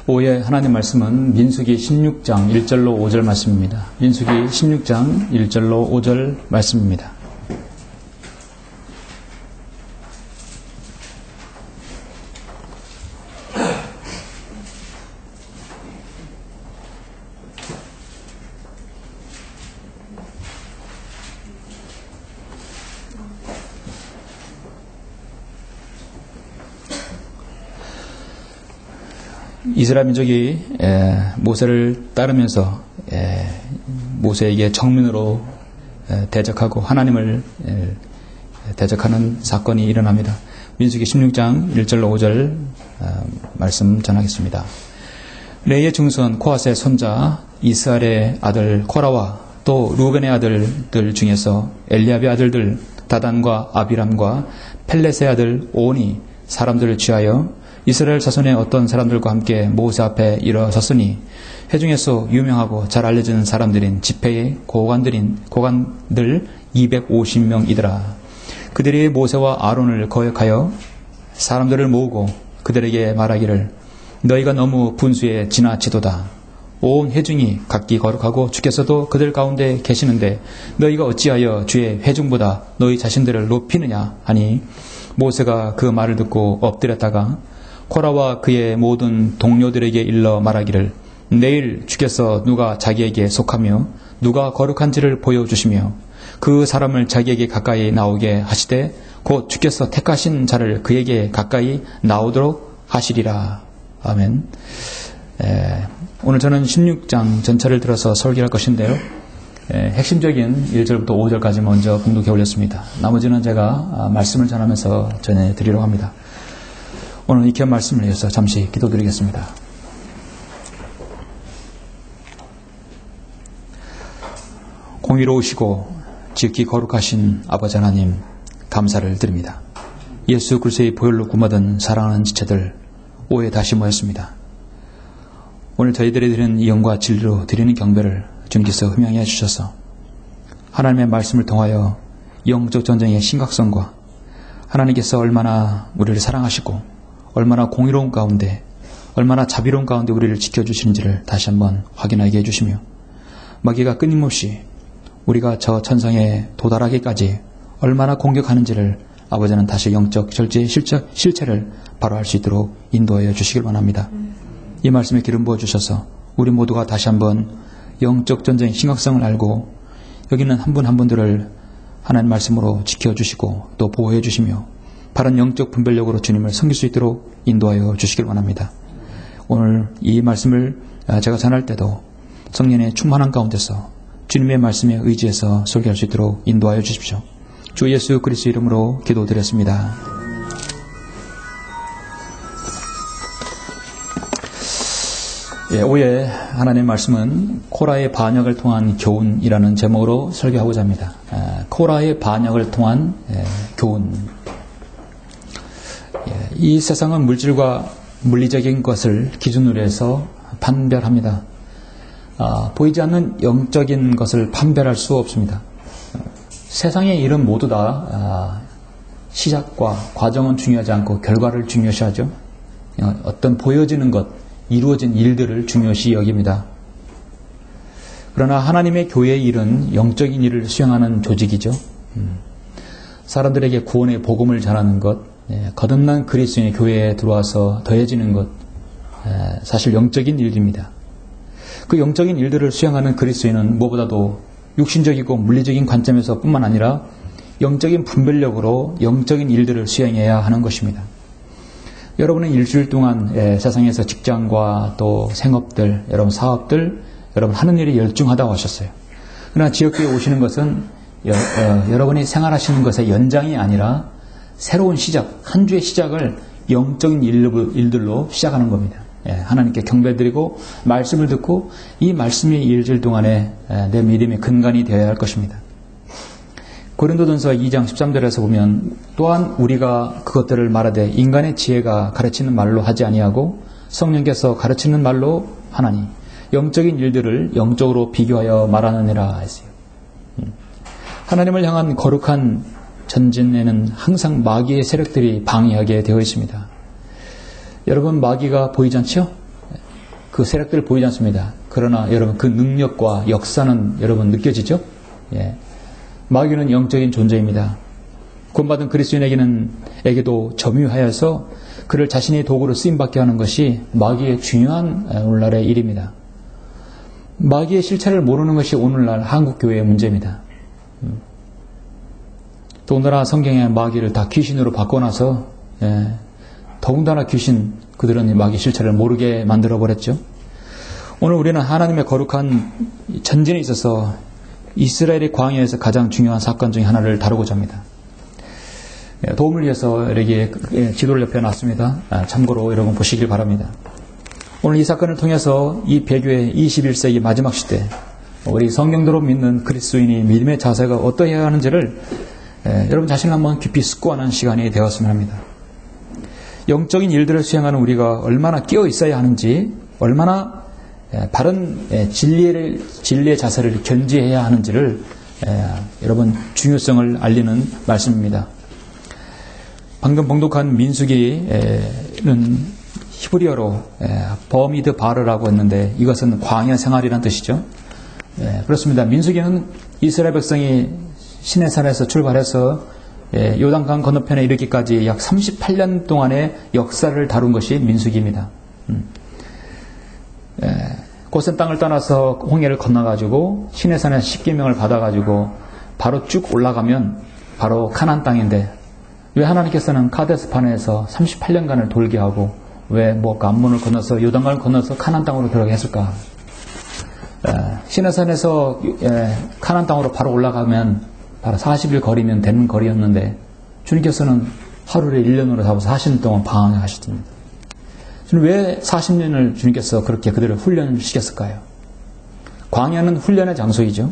오후에 하나님 말씀은 민수기 16장 1절로 5절 말씀입니다. 민수기 16장 1절로 5절 말씀입니다. 이스라엘 민족이 모세를 따르면서 모세에게 정면으로 대적하고 하나님을 대적하는 사건이 일어납니다. 민수기 16장 1절로 5절 말씀 전하겠습니다. 레이의 증손 코앗의 손자 이스라엘의 아들 코라와 또 루벤의 아들들 중에서 엘리압의 아들들 다단과 아비람과 펠렛의 아들 온이 사람들을 취하여 이스라엘 자손의 어떤 사람들과 함께 모세 앞에 일어섰으니 회중에서 유명하고 잘 알려진 사람들인 집회의 고관들 250명이더라. 그들이 모세와 아론을 거역하여 사람들을 모으고 그들에게 말하기를 너희가 너무 분수에 지나치도다. 온 회중이 각기 거룩하고 주께서도 그들 가운데 계시는데 너희가 어찌하여 주의 회중보다 너희 자신들을 높이느냐 하니 모세가 그 말을 듣고 엎드렸다가 코라와 그의 모든 동료들에게 일러 말하기를 내일 주께서 누가 자기에게 속하며 누가 거룩한지를 보여주시며 그 사람을 자기에게 가까이 나오게 하시되 곧 주께서 택하신 자를 그에게 가까이 나오도록 하시리라. 아멘. 오늘 저는 16장 전체를 들어서 설교할 것인데요. 핵심적인 1절부터 5절까지 먼저 봉독해 올렸습니다. 나머지는 제가 말씀을 전하면서 전해드리려고 합니다. 오늘 이 귀한 말씀을 위해서 잠시 기도드리겠습니다. 공의로우시고 지극히 거룩하신 아버지 하나님 감사를 드립니다. 예수 그리스도의 보혈로 구마든 사랑하는 지체들 오후에 다시 모였습니다. 오늘 저희들이 드리는 이 영과 진리로 드리는 경배를 주님께서 흠양해 주셔서 하나님의 말씀을 통하여 영적 전쟁의 심각성과 하나님께서 얼마나 우리를 사랑하시고 얼마나 공의로운 가운데 얼마나 자비로운 가운데 우리를 지켜주시는지를 다시 한번 확인하게 해주시며 마귀가 끊임없이 우리가 저 천상에 도달하기까지 얼마나 공격하는지를 아버지는 다시 영적 절제의 실체를 바로 알 수 있도록 인도하여 주시길 원합니다. 이 말씀에 기름 부어주셔서 우리 모두가 다시 한번 영적 전쟁의 심각성을 알고 여기는 한 분 한 분들을 하나님 말씀으로 지켜주시고 또 보호해 주시며 바른 영적 분별력으로 주님을 섬길 수 있도록 인도하여 주시길 원합니다. 오늘 이 말씀을 제가 전할 때도 성령의 충만한 가운데서 주님의 말씀에 의지해서 설교할 수 있도록 인도하여 주십시오. 주 예수 그리스도 이름으로 기도드렸습니다. 오후에 하나님의 말씀은 코라의 반역을 통한 교훈이라는 제목으로 설교하고자 합니다. 코라의 반역을 통한 교훈. 이 세상은 물질과 물리적인 것을 기준으로 해서 판별합니다. 보이지 않는 영적인 것을 판별할 수 없습니다. 세상의 일은 모두 다 시작과 과정은 중요하지 않고 결과를 중요시하죠. 어떤 보여지는 것, 이루어진 일들을 중요시 여깁니다. 그러나 하나님의 교회의 일은 영적인 일을 수행하는 조직이죠. 사람들에게 구원의 복음을 전하는 것, 거듭난 그리스도인의 교회에 들어와서 더해지는 것, 사실 영적인 일입니다. 그 영적인 일들을 수행하는 그리스도인은 무엇보다도 육신적이고 물리적인 관점에서 뿐만 아니라 영적인 분별력으로 영적인 일들을 수행해야 하는 것입니다. 여러분은 일주일 동안 세상에서 직장과 또 생업들, 여러분 사업들, 여러분 하는 일이 열중하다고 하셨어요. 그러나 지역교회에 오시는 것은 여러분이 생활하시는 것의 연장이 아니라 새로운 시작, 한 주의 시작을 영적인 일들로 시작하는 겁니다. 하나님께 경배드리고 말씀을 듣고 이 말씀의 일주일 동안에 내 믿음의 근간이 되어야 할 것입니다. 고린도전서 2장 13절에서 보면 또한 우리가 그것들을 말하되 인간의 지혜가 가르치는 말로 하지 아니하고 성령께서 가르치는 말로 하나니 영적인 일들을 영적으로 비교하여 말하느니라 했어요. 하나님을 향한 거룩한 전진에는 항상 마귀의 세력들이 방해하게 되어 있습니다. 여러분 마귀가 보이지 않죠? 그 세력들 보이지 않습니다. 그러나 여러분 그 능력과 역사는 여러분 느껴지죠? 예. 마귀는 영적인 존재입니다. 구원받은 그리스도인에게도 점유하여서 그를 자신의 도구로 쓰임받게 하는 것이 마귀의 중요한 오늘날의 일입니다. 마귀의 실체를 모르는 것이 오늘날 한국교회의 문제입니다. 더군다나 성경에 마귀를 다 귀신으로 바꿔놔서 더군다나 그들은 마귀 실체를 모르게 만들어버렸죠. 오늘 우리는 하나님의 거룩한 전진에 있어서 이스라엘의 광야에서 가장 중요한 사건 중에 하나를 다루고자 합니다. 도움을 위해서 여기 지도를 옆에 놨습니다. 참고로 여러분 보시길 바랍니다. 오늘 이 사건을 통해서 이 배교의 21세기 마지막 시대 우리 성경대로 믿는 그리스도인이 믿음의 자세가 어떠해야 하는지를 여러분 자신을 한번 깊이 숙고하는 시간이 되었으면 합니다. 영적인 일들을 수행하는 우리가 얼마나 끼어 있어야 하는지, 얼마나 바른 진리의 자세를 견지해야 하는지를 여러분 중요성을 알리는 말씀입니다. 방금 봉독한 민수기는 히브리어로 버미드 바르라고 했는데 이것은 광야 생활이라는 뜻이죠. 그렇습니다. 민수기는 이스라엘 백성이 시내산에서 출발해서 요단강 건너편에 이르기까지 약 38년 동안의 역사를 다룬 것이 민수기입니다. 고센 땅을 떠나서 홍해를 건너가지고 시내산에서 십계명을 받아가지고 바로 쭉 올라가면 바로 가나안 땅인데 왜 하나님께서는 카데스 바네에서 38년간을 돌게 하고 왜 암몬을 건너서 요단강을 건너서 가나안 땅으로 들어가게 했을까? 시내산에서 가나안 땅으로 바로 올라가면 바로 40일 거리면 되는 거리였는데 주님께서는 하루를 1년으로 잡아서 40년 동안 방황을 하셨습니다. 왜 40년을 주님께서 그렇게 그들을 훈련을 시켰을까요? 광야는 훈련의 장소이죠.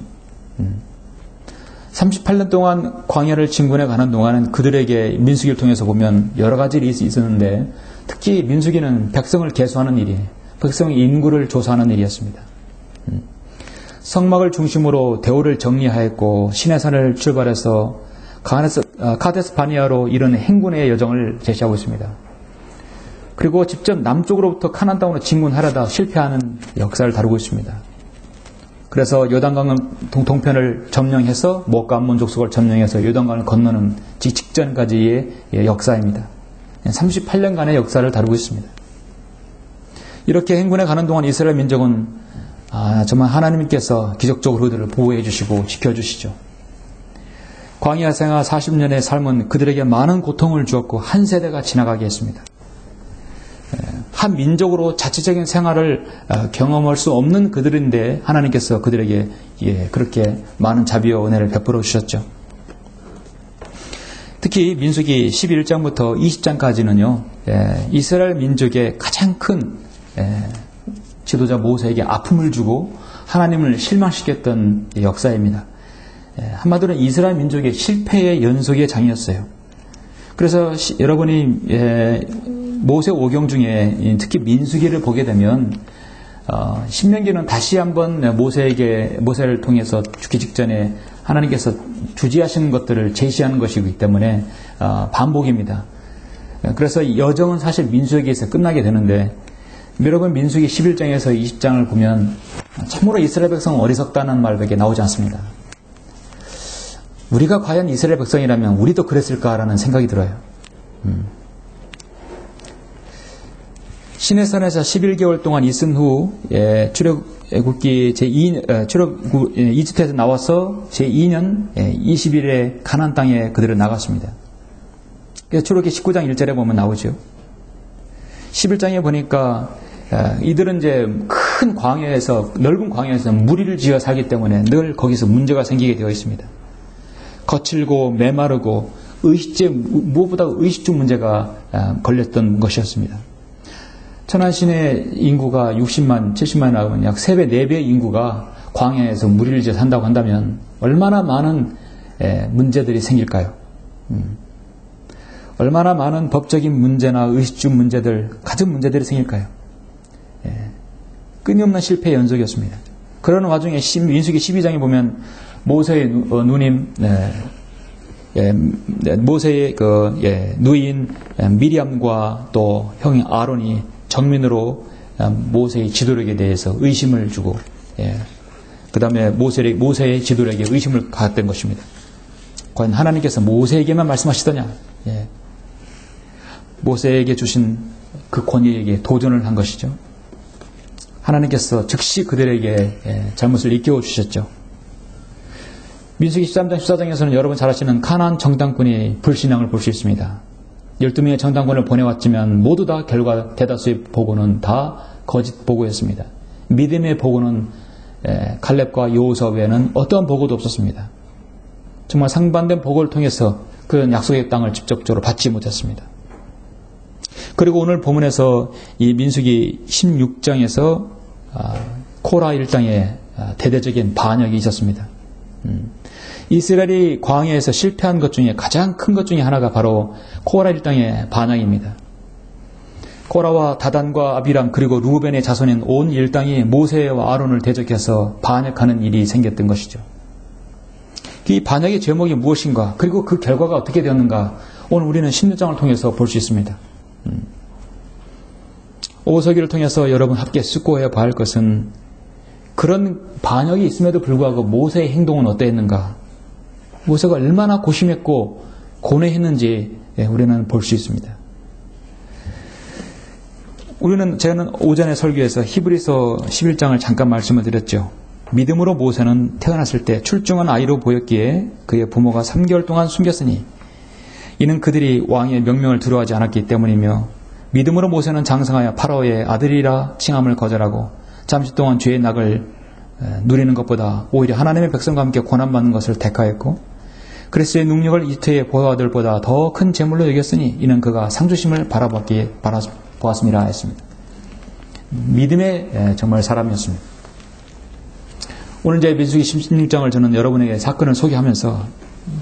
38년 동안 광야를 진군해 가는 동안은 그들에게 민수기를 통해서 보면 여러 가지 일이 있었는데 특히 민수기는 백성을 계수하는 일이에요. 백성의 인구를 조사하는 일이었습니다. 성막을 중심으로 대오를 정리하였고 시내산을 출발해서 카데스 바니아로 이른 행군의 여정을 제시하고 있습니다. 그리고 직접 남쪽으로부터 가나안 땅으로 진군하려다 실패하는 역사를 다루고 있습니다. 그래서 요단강 동편을 점령해서 모압과 암몬 족속을 점령해서 요단강을 건너는 직전까지의 역사입니다. 38년간의 역사를 다루고 있습니다. 이렇게 행군해 가는 동안 이스라엘 민족은 정말 하나님께서 기적적으로 그들을 보호해 주시고 지켜주시죠. 광야 생활 40년의 삶은 그들에게 많은 고통을 주었고 한 세대가 지나가게 했습니다. 한 민족으로 자체적인 생활을 경험할 수 없는 그들인데 하나님께서 그들에게 그렇게 많은 자비와 은혜를 베풀어 주셨죠. 특히 민수기 11장부터 20장까지는요. 이스라엘 민족의 가장 큰 지도자 모세에게 아픔을 주고 하나님을 실망시켰던 역사입니다. 한마디로 이스라엘 민족의 실패의 연속의 장이었어요. 그래서 여러분이 모세 5경 중에 특히 민수기를 보게 되면 신명기는 다시 한번 모세를 통해서 죽기 직전에 하나님께서 주지하시는 것들을 제시하는 것이기 때문에 반복입니다. 그래서 여정은 사실 민수기에서 끝나게 되는데 여러분 민수기 11장에서 20장을 보면 참으로 이스라엘 백성은 어리석다는 말밖에 나오지 않습니다. 우리가 과연 이스라엘 백성이라면 우리도 그랬을까라는 생각이 들어요. 시내산에서 11개월 동안 있은 후 출애굽기 이집트에서 나와서 제2년 20일에 가나안 땅에 그들은 나갔습니다. 그래서 출애굽기 19장 1절에 보면 나오죠. 11장에 보니까 이들은 이제 큰 광야에서 넓은 광야에서 무리를 지어 살기 때문에 늘 거기서 문제가 생기게 되어 있습니다. 거칠고 메마르고 무엇보다 의식주 문제가 걸렸던 것이었습니다. 천안시내 인구가 60만, 70만이 나오면 약 3배, 4배의 인구가 광야에서 무리를 지어 산다고 한다면 얼마나 많은 문제들이 생길까요? 얼마나 많은 법적인 문제나 의식주 문제들, 가정 문제들이 생길까요? 끊임없는 실패의 연속이었습니다. 그런 와중에 민수기 12장에 보면 모세의 누님, 모세의 누인 미리암과 또 형이 아론이 정민으로 모세의 지도력에 대해서 의심을 주고, 그 다음에 모세의 지도력에 의심을 갖던 것입니다. 과연 하나님께서 모세에게만 말씀하시더냐? 모세에게 주신 그 권위에게 도전을 한 것이죠. 하나님께서 즉시 그들에게 잘못을 일깨워 주셨죠. 민수기 13장 14장에서는 여러분 잘 아시는 가나안 정당군의 불신앙을 볼 수 있습니다. 12명의 정당군을 보내왔지만 모두 다 결과 대다수의 보고는 다 거짓 보고였습니다. 믿음의 보고는 갈렙과 여호수아 외에는 어떠한 보고도 없었습니다. 정말 상반된 보고를 통해서 그런 약속의 땅을 직접적으로 받지 못했습니다. 그리고 오늘 본문에서 이 민수기 16장에서 코라 일당의 대대적인 반역이 있었습니다. 이스라엘이 광야에서 실패한 것 중에 가장 큰 것 중에 하나가 바로 코라 일당의 반역입니다. 코라와 다단과 아비람 그리고 루벤의 자손인 온 일당이 모세와 아론을 대적해서 반역하는 일이 생겼던 것이죠. 이 반역의 제목이 무엇인가, 그리고 그 결과가 어떻게 되었는가, 오늘 우리는 16장을 통해서 볼 수 있습니다. 오서기를 통해서 여러분 함께 숙고해 봐야 할 것은, 그런 반역이 있음에도 불구하고 모세의 행동은 어떠했는가, 모세가 얼마나 고심했고 고뇌했는지 우리는 볼 수 있습니다. 저는 오전에 설교에서 히브리서 11장을 잠깐 말씀을 드렸죠. 믿음으로 모세는 태어났을 때 출중한 아이로 보였기에 그의 부모가 3개월 동안 숨겼으니 이는 그들이 왕의 명령을 두려워하지 않았기 때문이며, 믿음으로 모세는 장성하여 파라오의 아들이라 칭함을 거절하고 잠시 동안 죄의 낙을 누리는 것보다 오히려 하나님의 백성과 함께 고난받는 것을 택하였고, 그리스도의 능력을 이태의 보아들보다 더 큰 재물로 여겼으니 이는 그가 상주심을 바라보았습니다 했습니다. 믿음의 정말 사람이었습니다. 오늘 이제 민수기 16장을 저는 여러분에게 사건을 소개하면서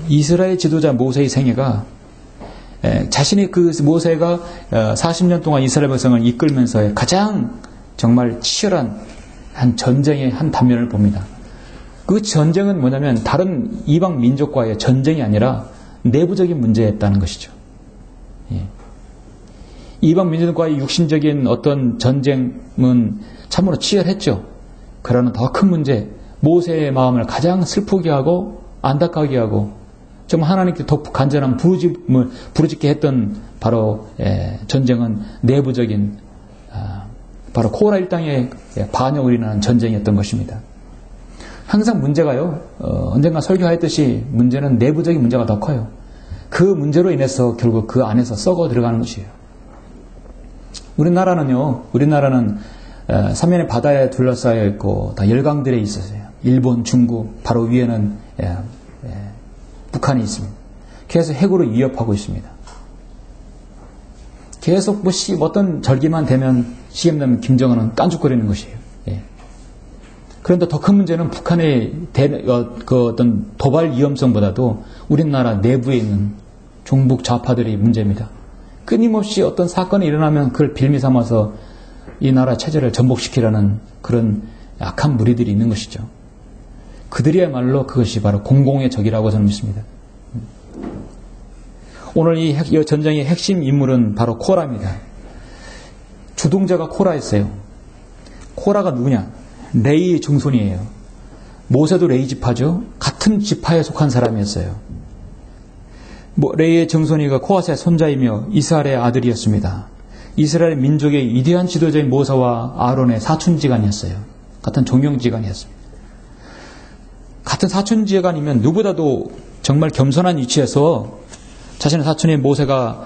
이스라엘 지도자 모세의 생애가 자신이 그 모세가 40년 동안 이스라엘 백성을 이끌면서의 가장 정말 치열한 한 전쟁의 한 단면을 봅니다. 그 전쟁은 뭐냐면 다른 이방 민족과의 전쟁이 아니라 내부적인 문제였다는 것이죠. 이방 민족과의 육신적인 어떤 전쟁은 참으로 치열했죠. 그러나 더 큰 문제, 모세의 마음을 가장 슬프게 하고 안타깝게 하고 정말 하나님께 더 간절한 부르짖게 했던 바로 전쟁은 내부적인 바로 코라 일당의 반역을 일어나는 전쟁이었던 것입니다. 항상 문제가요, 언젠가 설교하였듯이 문제는 내부적인 문제가 더 커요. 그 문제로 인해서 결국 그 안에서 썩어 들어가는 것이에요. 우리나라는 삼면의 바다에 둘러싸여 있고 다 열강들에 있었어요. 일본, 중국, 바로 위에는 북한이 있습니다. 계속 핵으로 위협하고 있습니다. 계속 어떤 절기만 되면 시험 되면 김정은은 깐죽거리는 것이에요. 그런데 더 큰 문제는 북한의 그 어떤 도발 위험성보다도 우리나라 내부에 있는 종북 좌파들이 문제입니다. 끊임없이 어떤 사건이 일어나면 그걸 빌미 삼아서 이 나라 체제를 전복시키려는 그런 악한 무리들이 있는 것이죠. 그들이야말로 그것이 바로 공공의 적이라고 저는 믿습니다. 오늘 이 전쟁의 핵심 인물은 바로 코라입니다. 주동자가 코라였어요. 코라가 누구냐? 레이의 증손이에요. 모세도 레이 지파죠. 같은 지파에 속한 사람이었어요. 레이의 증손이가 코아스의 손자이며 이스라엘의 아들이었습니다. 이스라엘 민족의 위대한 지도자인 모세와 아론의 사촌지간이었어요. 같은 종용지간이었습니다. 같은 사촌지간이면 누구보다도 정말 겸손한 위치에서 자신의 사촌인 모세가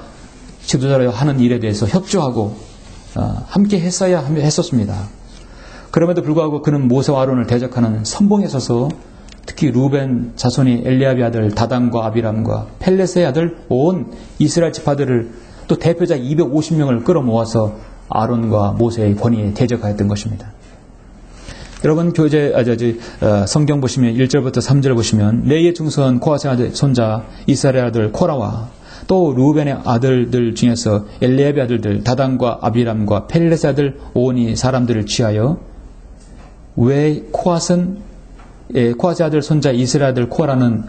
지도자로 하는 일에 대해서 협조하고 함께 했었습니다. 그럼에도 불구하고 그는 모세와 아론을 대적하는 선봉에 서서 특히 루벤 자손이 엘리압의 아들 다단과 아비람과 펠렛의 아들 온 이스라엘 지파들을 또 대표자 250명을 끌어모아서 아론과 모세의 권위에 대적하였던 것입니다. 여러분 성경 보시면 1절부터 3절 보시면 레이의 증손 코아스의 아들 손자 이스라엘 아들 코라와 또 루벤의 아들들 중에서 엘리압의 아들들 다단과 아비람과 펠렛의 아들 온이 사람들을 취하여 왜 코아스의 아들 손자 이스라엘 아들 코라는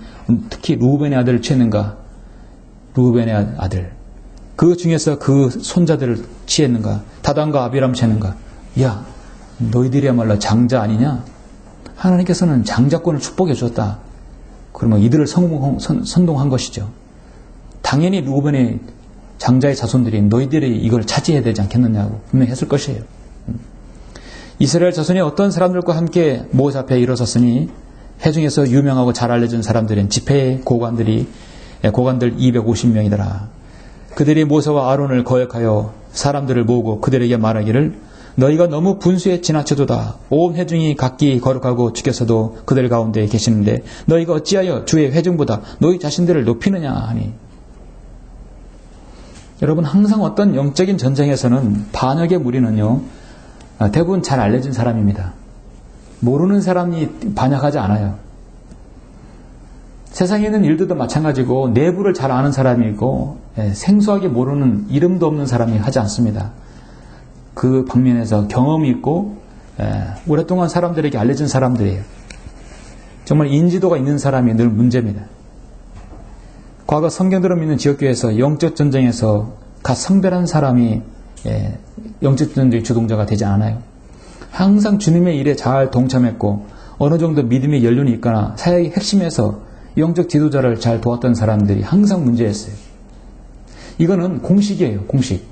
특히 루벤의 아들을 취했는가? 루벤의 아들 그 중에서 그 손자들을 취했는가? 다단과 아비람 취했는가? 야, 너희들이야말로 장자 아니냐? 하나님께서는 장자권을 축복해 주었다. 그러면 이들을 선동한 것이죠. 당연히 루벤의 장자의 자손들이 너희들이 이걸 차지해야 되지 않겠느냐고 분명히 했을 것이에요. 이스라엘 자손이 어떤 사람들과 함께 모세 앞에 일어섰으니 회중에서 유명하고 잘 알려진 사람들은 집회의 고관들 250명이더라. 그들이 모세와 아론을 거역하여 사람들을 모으고 그들에게 말하기를 너희가 너무 분수에 지나쳐도다. 온 회중이 각기 거룩하고 주께서도 그들 가운데 계시는데 너희가 어찌하여 주의 회중보다 너희 자신들을 높이느냐 하니. 여러분, 항상 어떤 영적인 전쟁에서는 반역의 무리는요, 대부분 잘 알려진 사람입니다. 모르는 사람이 반역하지 않아요. 세상에 있는 일들도 마찬가지고 내부를 잘 아는 사람이 있고 생소하게 모르는 이름도 없는 사람이 하지 않습니다. 그 방면에서 경험이 있고 오랫동안 사람들에게 알려진 사람들이에요. 정말 인지도가 있는 사람이 늘 문제입니다. 과거 성경대로 믿는 지역교회에서 영적 전쟁에서 각 성별한 사람이 영적 전쟁의 주동자가 되지 않아요. 항상 주님의 일에 잘 동참했고 어느 정도 믿음의 연륜이 있거나 사역의 핵심에서 영적 지도자를 잘 도왔던 사람들이 항상 문제였어요. 이거는 공식이에요. 공식.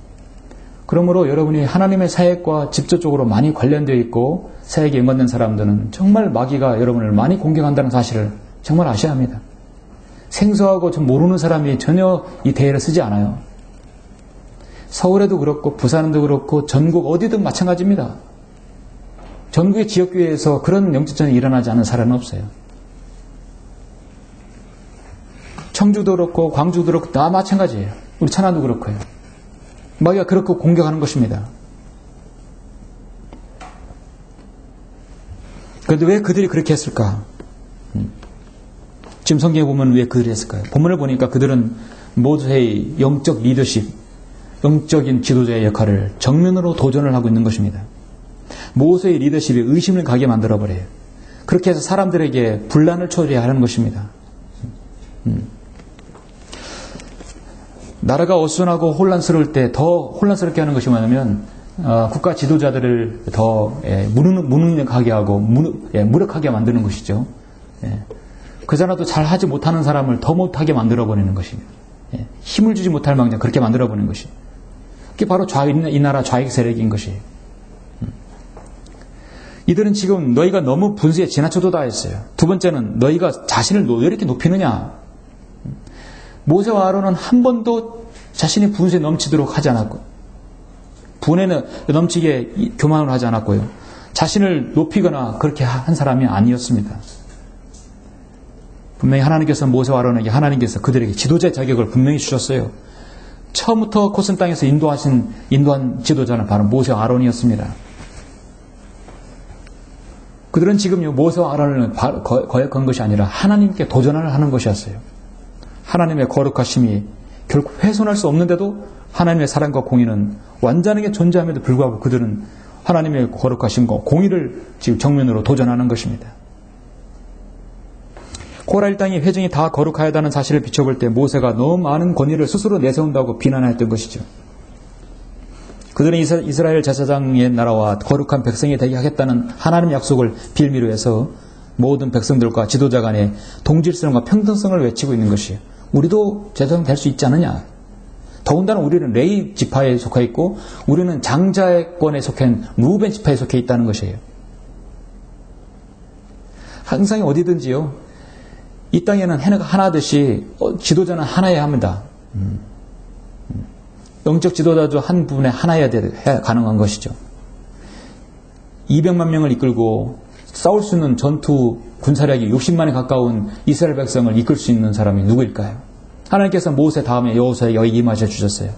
그러므로 여러분이 하나님의 사역과 직접적으로 많이 관련되어 있고 사역에 연관된 사람들은 정말 마귀가 여러분을 많이 공격한다는 사실을 정말 아셔야 합니다. 생소하고 좀 모르는 사람이 전혀 이 대회를 쓰지 않아요. 서울에도 그렇고 부산도 그렇고 전국 어디든 마찬가지입니다. 전국의 지역교회에서 그런 영적전이 일어나지 않은 사례는 없어요. 청주도 그렇고 광주도 그렇고 다 마찬가지예요. 우리 천안도 그렇고요. 마귀가 그렇게 공격하는 것입니다. 그런데 왜 그들이 그렇게 했을까? 지금 성경에 보면 왜 그들이 했을까요? 본문을 보니까 그들은 모세의 영적 리더십, 영적인 지도자의 역할을 정면으로 도전을 하고 있는 것입니다. 모세의 리더십에 의심을 가게 만들어버려요. 그렇게 해서 사람들에게 분란을 초래하는 것입니다. 나라가 어수선하고 혼란스러울 때 더 혼란스럽게 하는 것이 뭐냐면 국가 지도자들을 더 무능력하게 하고 무력하게 만드는 것이죠. 그자라도 잘하지 못하는 사람을 더 못하게 만들어버리는 것입니다. 힘을 주지 못할 망정 그렇게 만들어버리는 것이. 그게 바로 이 나라 좌익 세력인 것이에요. 이들은 지금 너희가 너무 분수에 지나쳐도다 했어요. 두 번째는 너희가 자신을 왜 이렇게 높이느냐. 모세와 아론은 한 번도 자신이 분수에 넘치도록 하지 않았고 분에는 넘치게 교만을 하지 않았고요. 자신을 높이거나 그렇게 한 사람이 아니었습니다. 분명히 하나님께서 모세와 아론에게 하나님께서 그들에게 지도자의 자격을 분명히 주셨어요. 처음부터 고센 땅에서 인도한 지도자는 바로 모세와 아론이었습니다. 그들은 지금 모세와 아론을 거역한 것이 아니라 하나님께 도전을 하는 것이었어요. 하나님의 거룩하심이 결코 훼손할 수 없는데도 하나님의 사랑과 공의는 완전하게 존재함에도 불구하고 그들은 하나님의 거룩하심과 공의를 지금 정면으로 도전하는 것입니다. 고라 일당이 회중이 다 거룩하다는 사실을 비춰볼 때 모세가 너무 많은 권위를 스스로 내세운다고 비난했던 것이죠. 그들은 이스라엘 제사장의 나라와 거룩한 백성이 되게 하겠다는 하나님의 약속을 빌미로 해서 모든 백성들과 지도자 간의 동질성과 평등성을 외치고 있는 것이에요. 우리도 제사장 될 수 있지 않느냐. 더군다나 우리는 레위 지파에 속해 있고 우리는 장자권에 속한 루벤 지파에 속해 있다는 것이에요. 항상 어디든지요. 이 땅에는 해가 하나듯이 지도자는 하나여야 합니다. 영적 지도자도 한 부분에 하나여야 가능한 것이죠. 200만 명을 이끌고 싸울 수 있는 전투 군사력이 60만에 가까운 이스라엘 백성을 이끌 수 있는 사람이 누구일까요? 하나님께서 모세 다음에 여호수아에게 여기 임하셔 주셨어요.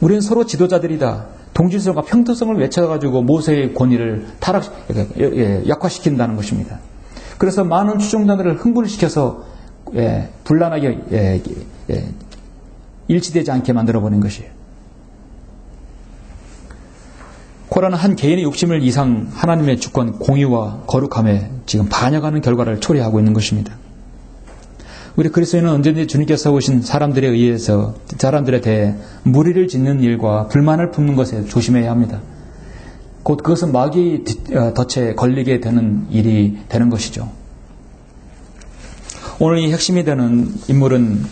우리는 서로 지도자들이다. 동질성과 평등성을 외쳐가지고 모세의 권위를 약화시킨다는 것입니다. 그래서 많은 추종자들을 흥분시켜서 분란하게 일치되지 않게 만들어버린 것이에요. 코라는 한 개인의 욕심을 이상 하나님의 주권, 공의와 거룩함에 지금 반역하는 결과를 초래하고 있는 것입니다. 우리 그리스도인은 언제든지 주님께서 오신 사람들에 의해서 사람들에 대해 무리를 짓는 일과 불만을 품는 것에 조심해야 합니다. 곧 그것은 마귀의 덫에 걸리게 되는 일이 되는 것이죠. 오늘 이 핵심이 되는 인물은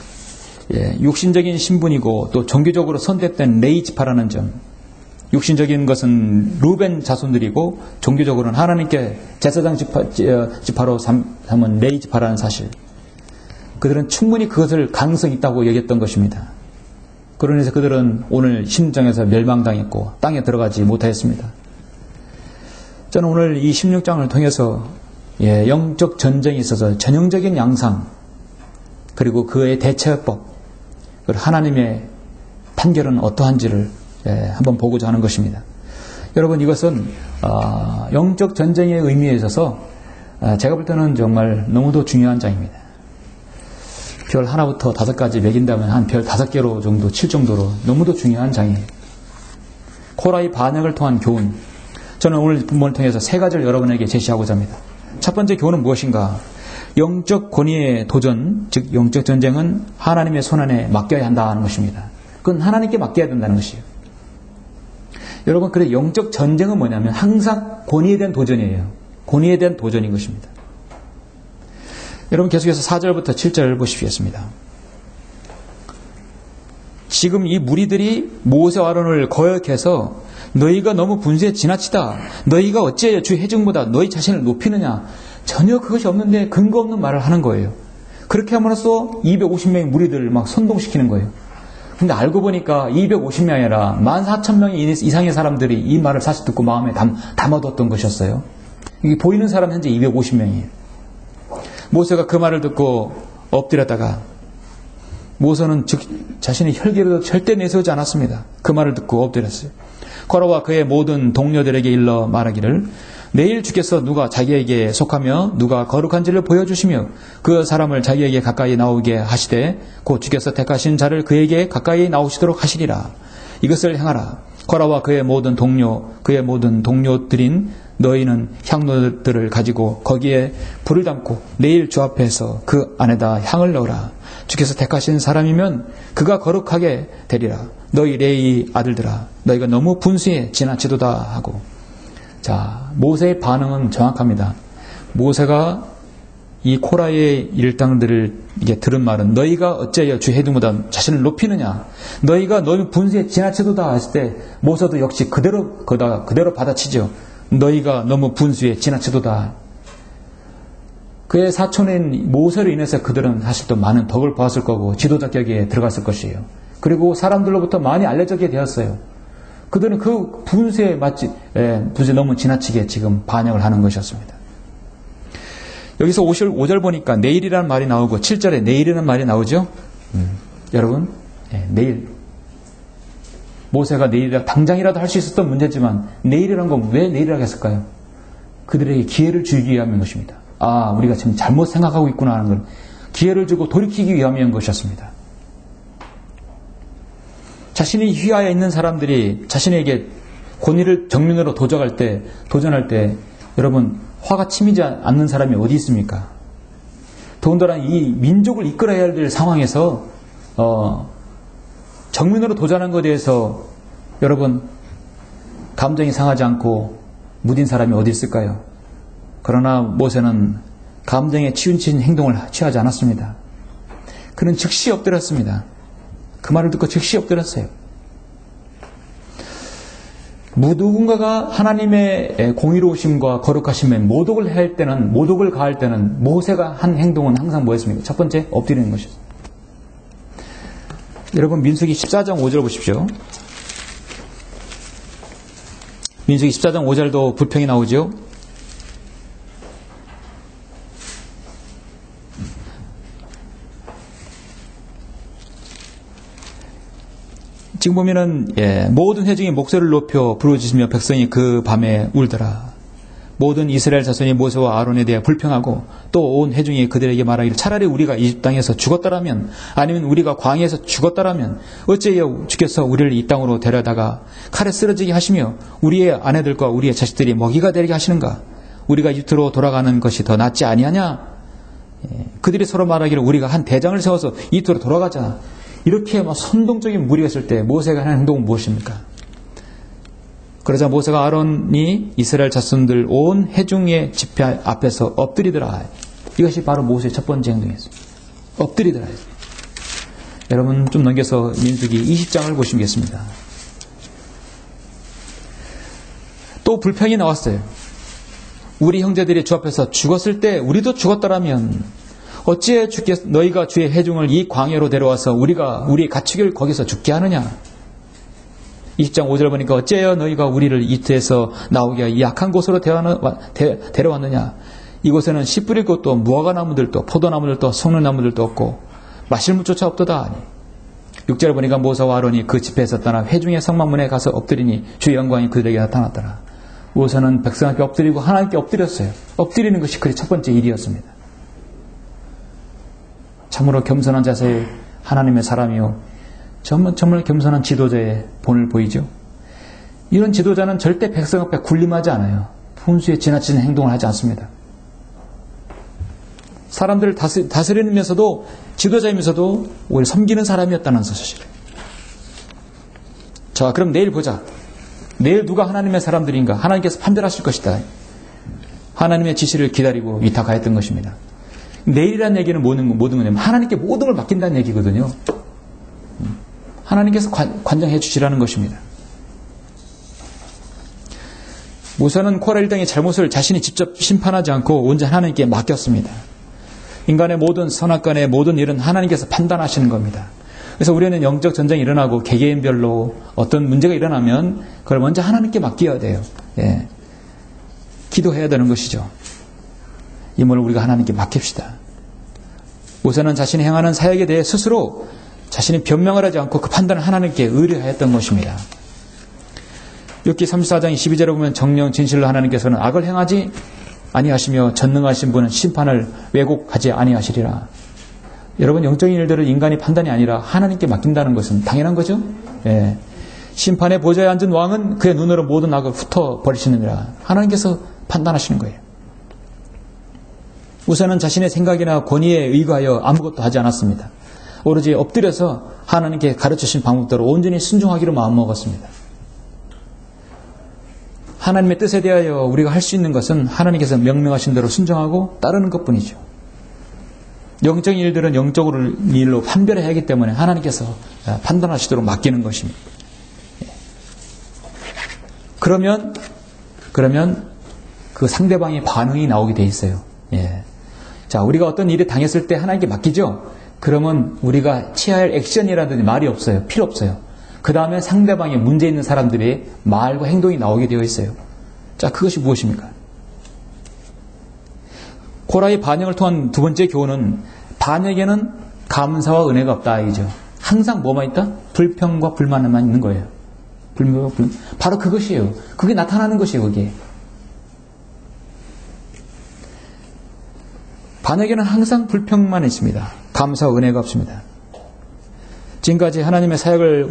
육신적인 신분이고 또 종교적으로 선택된 레위 지파라는 점. 육신적인 것은 루벤 자손들이고 종교적으로는 하나님께 제사장 지파로 삼은 레위 지파라는 사실. 그들은 충분히 그것을 가능성이 있다고 여겼던 것입니다. 그러면서 그들은 오늘 심정에서 멸망당했고 땅에 들어가지 못하였습니다. 저는 오늘 이 16장을 통해서 영적 전쟁에 있어서 전형적인 양상 그리고 그의 대처법 그리고 하나님의 판결은 어떠한지를 한번 보고자 하는 것입니다. 여러분 이것은 영적 전쟁의 의미에 있어서 제가 볼 때는 정말 너무도 중요한 장입니다. 별 하나부터 5가지 매긴다면 한 별 5개로 정도 칠 정도로 너무도 중요한 장이에요. 코라의 반역을 통한 교훈. 저는 오늘 본문을 통해서 3가지를 여러분에게 제시하고자 합니다. 첫 번째 교훈은 무엇인가? 영적 권위의 도전, 즉 영적 전쟁은 하나님의 손안에 맡겨야 한다는 것입니다. 그건 하나님께 맡겨야 된다는 것이에요. 여러분, 그래 영적 전쟁은 뭐냐면 항상 권위에 대한 도전이에요. 권위에 대한 도전인 것입니다. 여러분 계속해서 4절부터 7절 보시겠습니다. 지금 이 무리들이 모세와 아론을 거역해서 너희가 너무 분수에 지나치다. 너희가 어찌하여 주 회중보다 너희 자신을 높이느냐. 전혀 그것이 없는데 근거 없는 말을 하는 거예요. 그렇게 함으로써 250명의 무리들을 막 선동시키는 거예요. 근데 알고 보니까 250명이 아니라 14,000명 이상의 사람들이 이 말을 사실 듣고 마음에 담아뒀던 것이었어요. 이게 보이는 사람 현재 250명이에요. 모세가 그 말을 듣고 엎드렸다가 모세는 자신의 혈기를 절대 내세우지 않았습니다. 그 말을 듣고 엎드렸어요. 코라와 그의 모든 동료들에게 일러 말하기를 내일 주께서 누가 자기에게 속하며 누가 거룩한지를 보여주시며 그 사람을 자기에게 가까이 나오게 하시되 곧 주께서 택하신 자를 그에게 가까이 나오시도록 하시리라. 이것을 행하라. 코라와 그의 모든 동료들인 너희는 향로들을 가지고 거기에 불을 담고 내일 주 앞에서 그 안에다 향을 넣으라. 주께서 택하신 사람이면 그가 거룩하게 되리라. 너희 레위 아들들아 너희가 너무 분수에 지나치도다 하고. 자, 모세의 반응은 정확합니다. 모세가 이 코라의 일당들을 이게 들은 말은 너희가 어찌하여 주 회중보다 자신을 높이느냐. 너희가 너희 분수에 지나치도다 했을 때 모세도 역시 그대로 받아치죠. 너희가 너무 분수에 지나치도다. 그의 사촌인 모세로 인해서 그들은 사실 또 많은 덕을 보았을 거고 지도자 격에 들어갔을 것이에요. 그리고 사람들로부터 많이 알려지게 되었어요. 그들은 그 분수에 너무 지나치게 지금 반역을 하는 것이었습니다. 여기서 5절 보니까 내일이라는 말이 나오고 7절에 내일이라는 말이 나오죠. 여러분, 내일. 모세가 내일이라 당장이라도 할 수 있었던 문제지만 내일이라는 건 왜 내일이라고 했을까요? 그들에게 기회를 주기 위함인 것입니다. 아, 우리가 지금 잘못 생각하고 있구나 하는 걸 기회를 주고 돌이키기 위함인 것이었습니다. 자신이 휘하에 있는 사람들이 자신에게 권위를 정면으로 도전할 때 여러분 화가 치미지 않는 사람이 어디 있습니까? 더군다나 이 민족을 이끌어야 될 상황에서 정면으로 도전한 것에 대해서 여러분 감정이 상하지 않고 무딘 사람이 어디 있을까요? 그러나 모세는 감정에 치우친 행동을 취하지 않았습니다. 그는 즉시 엎드렸습니다. 그 말을 듣고 즉시 엎드렸어요. 누군가가 하나님의 공의로우심과 거룩하심에 모독을 가할 때는 모세가 한 행동은 항상 뭐였습니까? 첫 번째, 엎드리는 것이었습니다. 여러분 민수기 14장 5절 보십시오. 민수기 14장 5절도 불평이 나오죠. 지금 보면은 모든 회중이 목소리를 높여 부르짖으며 백성이 그 밤에 울더라. 모든 이스라엘 자손이 모세와 아론에 대해 불평하고 또 온 회중이 그들에게 말하기를 차라리 우리가 이집 땅에서 죽었더라면 아니면 우리가 광야에서 죽었더라면 어찌하여 주께서 우리를 이 땅으로 데려다가 칼에 쓰러지게 하시며 우리의 아내들과 우리의 자식들이 먹이가 되게 하시는가? 우리가 이집트로 돌아가는 것이 더 낫지 아니하냐? 그들이 서로 말하기를 우리가 한 대장을 세워서 이집트로 돌아가자. 이렇게 막 선동적인 무리가 있을 때 모세가 하는 행동은 무엇입니까? 그러자 모세가 아론이 이스라엘 자손들 온 회중의 집회 앞에서 엎드리더라. 이것이 바로 모세의 첫 번째 행동이었습니다. 엎드리더라. 여러분 좀 넘겨서 민수기 20장을 보시겠습니다. 또 불평이 나왔어요. 우리 형제들이 주 앞에서 죽었을 때 우리도 죽었더라면 어찌해 너희가 주의 회중을 이 광야로 데려와서 우리의 가축을 거기서 죽게 하느냐. 20장 5절 보니까 어찌하여 너희가 우리를 이집트에서 나오게 이 약한 곳으로 데려왔느냐. 이곳에는 씨 뿌릴 곳도 무화과나무들도 포도나무들도 송로나무들도 없고 마실 물조차 없도다. 6절 보니까 모세와 아론이 그 집회에서 떠나 회중의 성막문에 가서 엎드리니 주의 영광이 그들에게 나타났더라. 모세는 백성에게 엎드리고 하나님께 엎드렸어요. 엎드리는 것이 그의 첫 번째 일이었습니다. 참으로 겸손한 자세의 하나님의 사람이요 정말 겸손한 지도자의 본을 보이죠. 이런 지도자는 절대 백성 앞에 군림하지 않아요. 분수에 지나치는 행동을 하지 않습니다. 사람들을 다스리면서도 지도자이면서도 오히려 섬기는 사람이었다는 사실이에요. 자, 그럼 내일 보자. 내일 누가 하나님의 사람들인가? 하나님께서 판단하실 것이다. 하나님의 지시를 기다리고 위탁하였던 것입니다. 내일이라는 얘기는 모든 거냐면 하나님께 모든 걸 맡긴다는 얘기거든요. 하나님께서 관장해 주시라는 것입니다. 모세는 코라 일당의 잘못을 자신이 직접 심판하지 않고 온전히 하나님께 맡겼습니다. 인간의 모든 선악간의 모든 일은 하나님께서 판단하시는 겁니다. 그래서 우리는 영적 전쟁이 일어나고 개개인별로 어떤 문제가 일어나면 그걸 먼저 하나님께 맡겨야 돼요. 예. 기도해야 되는 것이죠. 임무를 우리가 하나님께 맡깁시다. 모세는 자신이 행하는 사역에 대해 스스로 자신이 변명을 하지 않고 그 판단을 하나님께 의뢰하였던 것입니다. 욥기 34장 12절에 보면 정령 진실로 하나님께서는 악을 행하지 아니하시며 전능하신 분은 심판을 왜곡하지 아니하시리라. 여러분 영적인 일들을 인간이 판단이 아니라 하나님께 맡긴다는 것은 당연한 거죠. 예. 심판의 보좌에 앉은 왕은 그의 눈으로 모든 악을 훑어버리시느니라. 하나님께서 판단하시는 거예요. 우선은 자신의 생각이나 권위에 의거하여 아무것도 하지 않았습니다. 오로지 엎드려서 하나님께 가르치신 방법대로 온전히 순종하기로 마음먹었습니다. 하나님의 뜻에 대하여 우리가 할 수 있는 것은 하나님께서 명령하신 대로 순종하고 따르는 것뿐이죠. 영적인 일들은 영적으로 일로 판별해야 하기 때문에 하나님께서 판단하시도록 맡기는 것입니다. 그러면 그 상대방의 반응이 나오게 돼 있어요. 예. 자, 우리가 어떤 일에 당했을 때 하나님께 맡기죠. 그러면 우리가 취해야 할 액션이라든지 말이 없어요. 필요 없어요. 그 다음에 상대방에 문제 있는 사람들의 말과 행동이 나오게 되어 있어요. 자, 그것이 무엇입니까? 코라의 반역을 통한 두 번째 교훈은 반역에는 감사와 은혜가 없다 이죠. 항상 뭐만 있다? 불평과 불만만 있는 거예요. 바로 그것이에요. 그게 나타나는 것이에요. 그게. 반역에는 항상 불평만 있습니다. 감사와 은혜가 없습니다. 지금까지 하나님의 사역을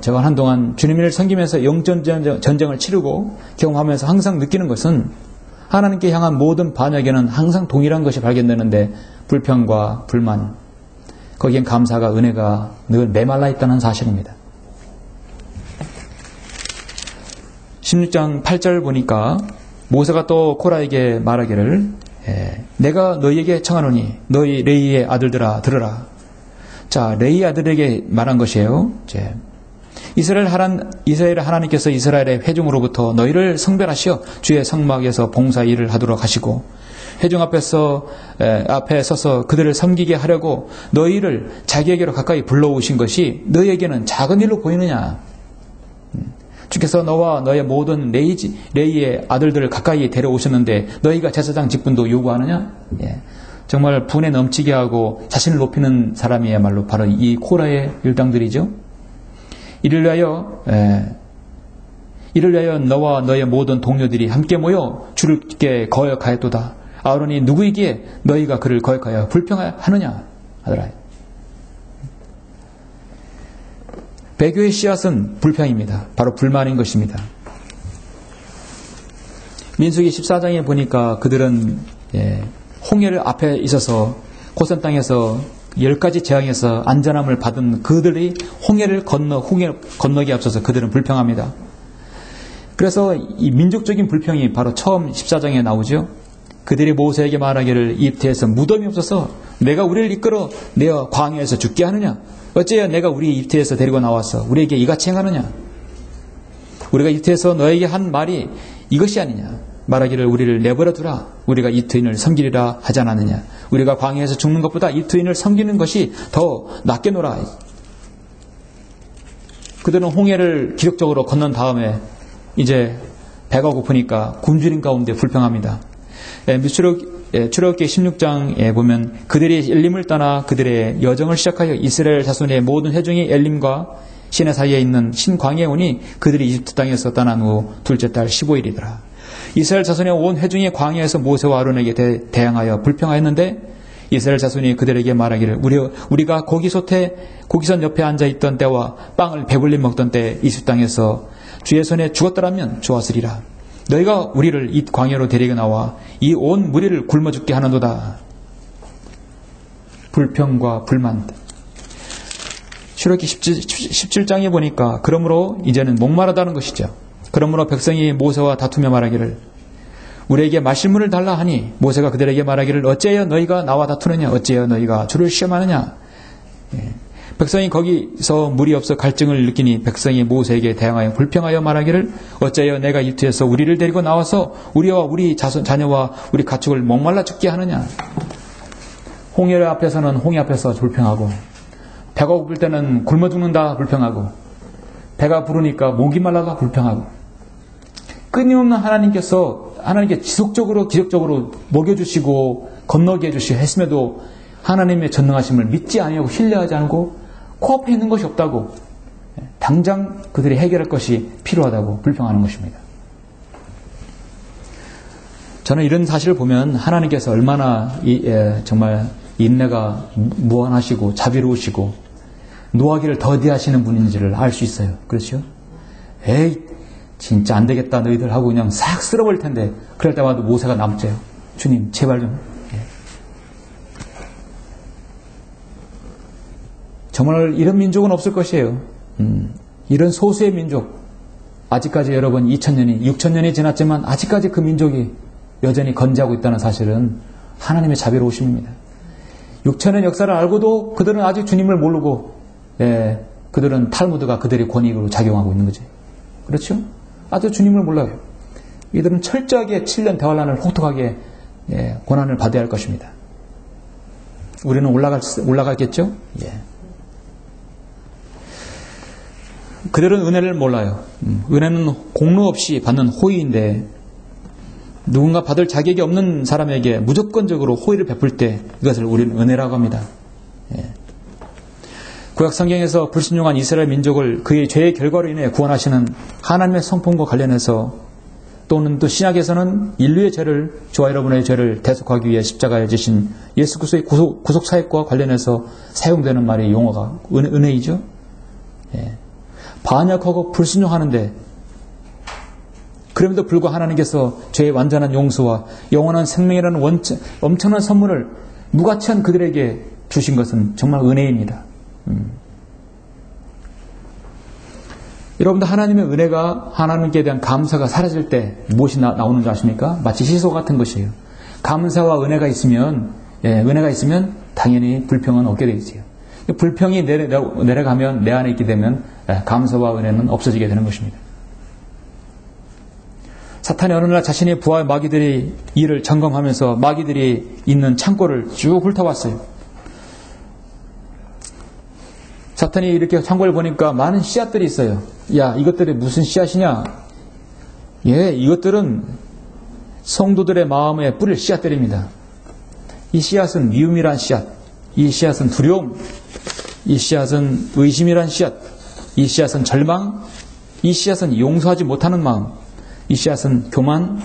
제가 한동안 주님을 섬기면서 영적 전쟁을 치르고 경험하면서 항상 느끼는 것은 하나님께 향한 모든 반역에는 항상 동일한 것이 발견되는데 불평과 불만, 거기엔 감사가 은혜가 늘 메말라 있다는 사실입니다. 16장 8절 보니까 모세가 또 코라에게 말하기를 내가 너희에게 청하노니 너희 레이의 아들들아 들으라. 자, 레이의 아들에게 말한 것이에요. 이스라엘 하나님께서 이스라엘의 회중으로부터 너희를 성별하시어 주의 성막에서 봉사 일을 하도록 하시고 회중 앞에 서서 그들을 섬기게 하려고 너희를 자기에게로 가까이 불러오신 것이 너희에게는 작은 일로 보이느냐. 주께서 너와 너의 모든 레이의 아들들을 가까이 데려오셨는데 너희가 제사장 직분도 요구하느냐? 예. 정말 분에 넘치게 하고 자신을 높이는 사람이야말로 바로 이 코라의 일당들이죠. 이를 위하여 너와 너의 모든 동료들이 함께 모여 주께 거역하였도다. 아론이 누구이기에 너희가 그를 거역하여 불평하느냐 하더라. 배교의 씨앗은 불평입니다. 바로 불만인 것입니다. 민수기 14장에 보니까 그들은 홍해를 앞에 있어서 고센 땅에서 10가지 재앙에서 안전함을 받은 그들이 홍해를 건너기에 앞서서 그들은 불평합니다. 그래서 이 민족적인 불평이 바로 처음 14장에 나오죠. 그들이 모세에게 말하기를 이집트에서 무덤이 없어서 내가 우리를 이끌어 내어 광야에서 죽게 하느냐? 어째야 내가 우리 이집트에서 데리고 나와서 우리에게 이같이 행하느냐? 우리가 이집트에서 너에게 한 말이 이것이 아니냐? 말하기를 우리를 내버려 두라. 우리가 이집트인을 섬기리라 하지 않았느냐? 우리가 광야에서 죽는 것보다 이집트인을 섬기는 것이 더 낫겠노라. 그들은 홍해를 기적적으로 건넌 다음에 이제 배가 고프니까 굶주린 가운데 불평합니다. 출애굽기 16장에 보면 그들이 엘림을 떠나 그들의 여정을 시작하여 이스라엘 자손의 모든 회중이 엘림과 시내 사이에 있는 신광야에 오니 그들이 이집트 땅에서 떠난 후 둘째 달 15일이더라. 이스라엘 자손의 온 회중이 광야에서 모세와 아론에게 대항하여 불평하였는데 이스라엘 자손이 그들에게 말하기를 우리가 고기선 옆에 앉아있던 때와 빵을 배불리 먹던 때 이집트 땅에서 주의 손에 죽었더라면 좋았으리라. 너희가 우리를 이 광야로 데리고 나와 이 온 무리를 굶어 죽게 하는도다. 불평과 불만. 출애굽기 17장에 보니까 그러므로 이제는 목마르다는 것이죠. 그러므로 백성이 모세와 다투며 말하기를 우리에게 마실 물을 달라 하니 모세가 그들에게 말하기를 어째여 너희가 나와 다투느냐? 어째여 너희가 주를 시험하느냐? 백성이 거기서 물이 없어 갈증을 느끼니 백성이 모세에게 대항하여 불평하여 말하기를 어째여 내가 이집트에서 우리를 데리고 나와서 우리와 우리 자녀와 우리 가축을 목말라 죽게 하느냐? 홍해 앞에서는 홍해 앞에서 불평하고 배가 고플 때는 굶어 죽는다 불평하고 배가 부르니까 목이 말라가 불평하고 끊임없는 하나님께 지속적으로 기적적으로 먹여주시고 건너게 해주시고 했음에도 하나님의 전능하심을 믿지 아니하고 신뢰하지 않고 코앞에 있는 것이 없다고 당장 그들이 해결할 것이 필요하다고 불평하는 것입니다. 저는 이런 사실을 보면 하나님께서 얼마나 정말 인내가 무한하시고 자비로우시고 노하기를 더디하시는 분인지를 알 수 있어요. 그렇죠? 에이 진짜 안 되겠다 너희들 하고 그냥 싹 쓸어버릴 텐데 그럴 때마다 모세가 남죄요. 주님 제발 좀. 정말 이런 민족은 없을 것이에요. 이런 소수의 민족. 아직까지 여러분 2000년이 6000년이 지났지만 아직까지 그 민족이 여전히 건재하고 있다는 사실은 하나님의 자비로우심입니다. 6000년 역사를 알고도 그들은 아직 주님을 모르고 그들은 탈무드가 그들의 권익으로 작용하고 있는 거지. 그렇죠? 아직 주님을 몰라요. 이들은 철저하게 7년 대환란을 혹독하게 고난을 받아야 할 것입니다. 우리는 올라가겠죠? 예. 그들은 은혜를 몰라요. 은혜는 공로 없이 받는 호의인데 누군가 받을 자격이 없는 사람에게 무조건적으로 호의를 베풀 때 이것을 우리는 은혜라고 합니다. 예. 구약 성경에서 불순종한 이스라엘 민족을 그의 죄의 결과로 인해 구원하시는 하나님의 성품과 관련해서 또는 또 신약에서는 인류의 죄를 저와 여러분의 죄를 대속하기 위해 십자가에 지신 예수 그리스도의 구속 사역과 관련해서 사용되는 말의 용어가 은혜이죠. 예. 반역하고 불순종하는데 그럼에도 불구하고 하나님께서 죄의 완전한 용서와 영원한 생명이라는 엄청난 선물을 무가치한 그들에게 주신 것은 정말 은혜입니다. 여러분들 하나님의 은혜가 하나님께 대한 감사가 사라질 때 무엇이 나오는 줄 아십니까? 마치 시소 같은 것이에요. 감사와 은혜가 있으면 당연히 불평은 없게 되어 있어요. 불평이 내려가면 내 안에 있게 되면 감사와 은혜는 없어지게 되는 것입니다. 사탄이 어느 날 자신의 부하의 마귀들이 일을 점검하면서 마귀들이 있는 창고를 쭉 훑어봤어요. 사탄이 이렇게 창고를 보니까 많은 씨앗들이 있어요. 야, 이것들이 무슨 씨앗이냐? 예, 이것들은 성도들의 마음에 뿌릴 씨앗들입니다. 이 씨앗은 미움이란 씨앗, 이 씨앗은 두려움, 이 씨앗은 의심이란 씨앗, 이 씨앗은 절망, 이 씨앗은 용서하지 못하는 마음, 이 씨앗은 교만,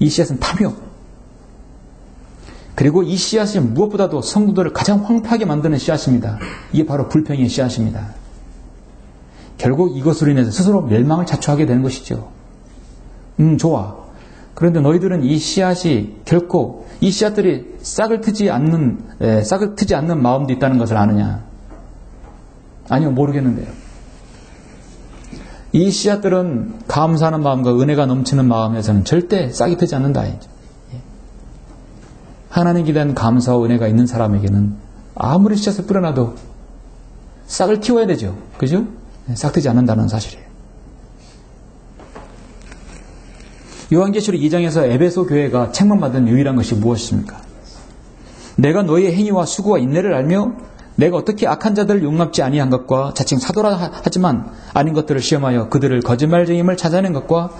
이 씨앗은 탐욕. 그리고 이 씨앗이 무엇보다도 성도들을 가장 황폐하게 만드는 씨앗입니다. 이게 바로 불평의 씨앗입니다. 결국 이것으로 인해서 스스로 멸망을 자초하게 되는 것이죠. 좋아. 그런데 너희들은 이 씨앗이 결코 이 씨앗들이 싹을 트지 않는 마음도 있다는 것을 아느냐? 아니요, 모르겠는데요. 이 씨앗들은 감사하는 마음과 은혜가 넘치는 마음에서는 절대 싹이 트지 않는다. 하나님께 대한 감사와 은혜가 있는 사람에게는 아무리 씨앗을 뿌려놔도 싹을 틔워야 되죠. 그죠? 싹 트지 않는다는 사실이에요. 요한계시록 2장에서 에베소 교회가 책망받은 유일한 것이 무엇입니까? 내가 너희의 행위와 수고와 인내를 알며 내가 어떻게 악한 자들을 용납지 아니한 것과 자칭 사도라 하지만 아닌 것들을 시험하여 그들을 거짓말쟁임을 찾아낸 것과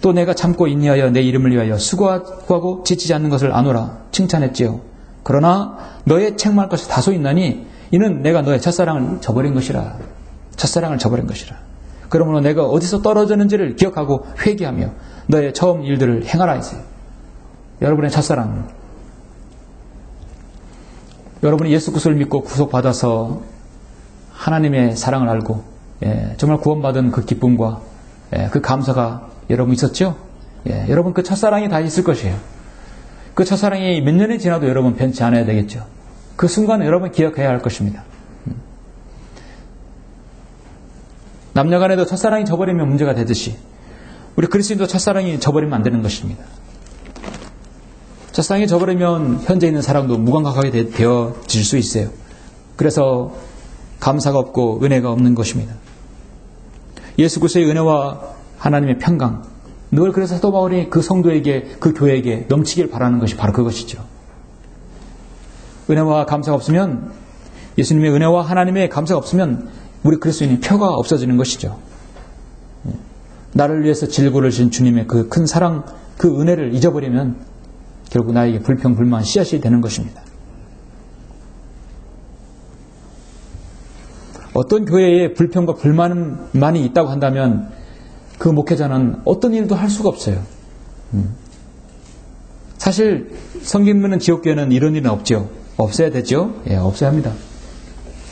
또 내가 참고 인내하여 내 이름을 위하여 수고하고 지치지 않는 것을 아노라 칭찬했지요. 그러나 너의 책망할 것이 다소 있나니 이는 내가 너의 첫사랑을 저버린 것이라. 첫사랑을 저버린 것이라. 그러므로 내가 어디서 떨어졌는지를 기억하고 회개하며 너의 처음 일들을 행하라 했어요. 여러분의 첫사랑, 여러분이 예수 그리스도를 믿고 구속받아서 하나님의 사랑을 알고 정말 구원받은 그 기쁨과 그 감사가 여러분 있었죠? 여러분 그 첫사랑이 다 있을 것이에요. 그 첫사랑이 몇 년이 지나도 여러분 변치 않아야 되겠죠. 그 순간을 여러분 기억해야 할 것입니다. 남녀간에도 첫사랑이 저버리면 문제가 되듯이 우리 그리스도인도 첫사랑이 저버리면 안 되는 것입니다. 첫사랑이 저버리면 현재 있는 사랑도 무감각하게 되어질 수 있어요. 그래서 감사가 없고 은혜가 없는 것입니다. 예수 그리스도의 은혜와 하나님의 평강, 늘 그래서 사도 바울이 그 성도에게, 그 교회에게 넘치길 바라는 것이 바로 그것이죠. 은혜와 감사가 없으면, 예수님의 은혜와 하나님의 감사가 없으면 우리 그리스도인의 표가 없어지는 것이죠. 나를 위해서 질고를 진 주님의 그 큰 사랑, 그 은혜를 잊어버리면 결국 나에게 불평, 불만, 씨앗이 되는 것입니다. 어떤 교회에 불평과 불만이 있다고 한다면 그 목회자는 어떤 일도 할 수가 없어요. 사실 성경 믿는 지옥교회는 이런 일은 없죠. 없어야 되죠. 없어야 합니다.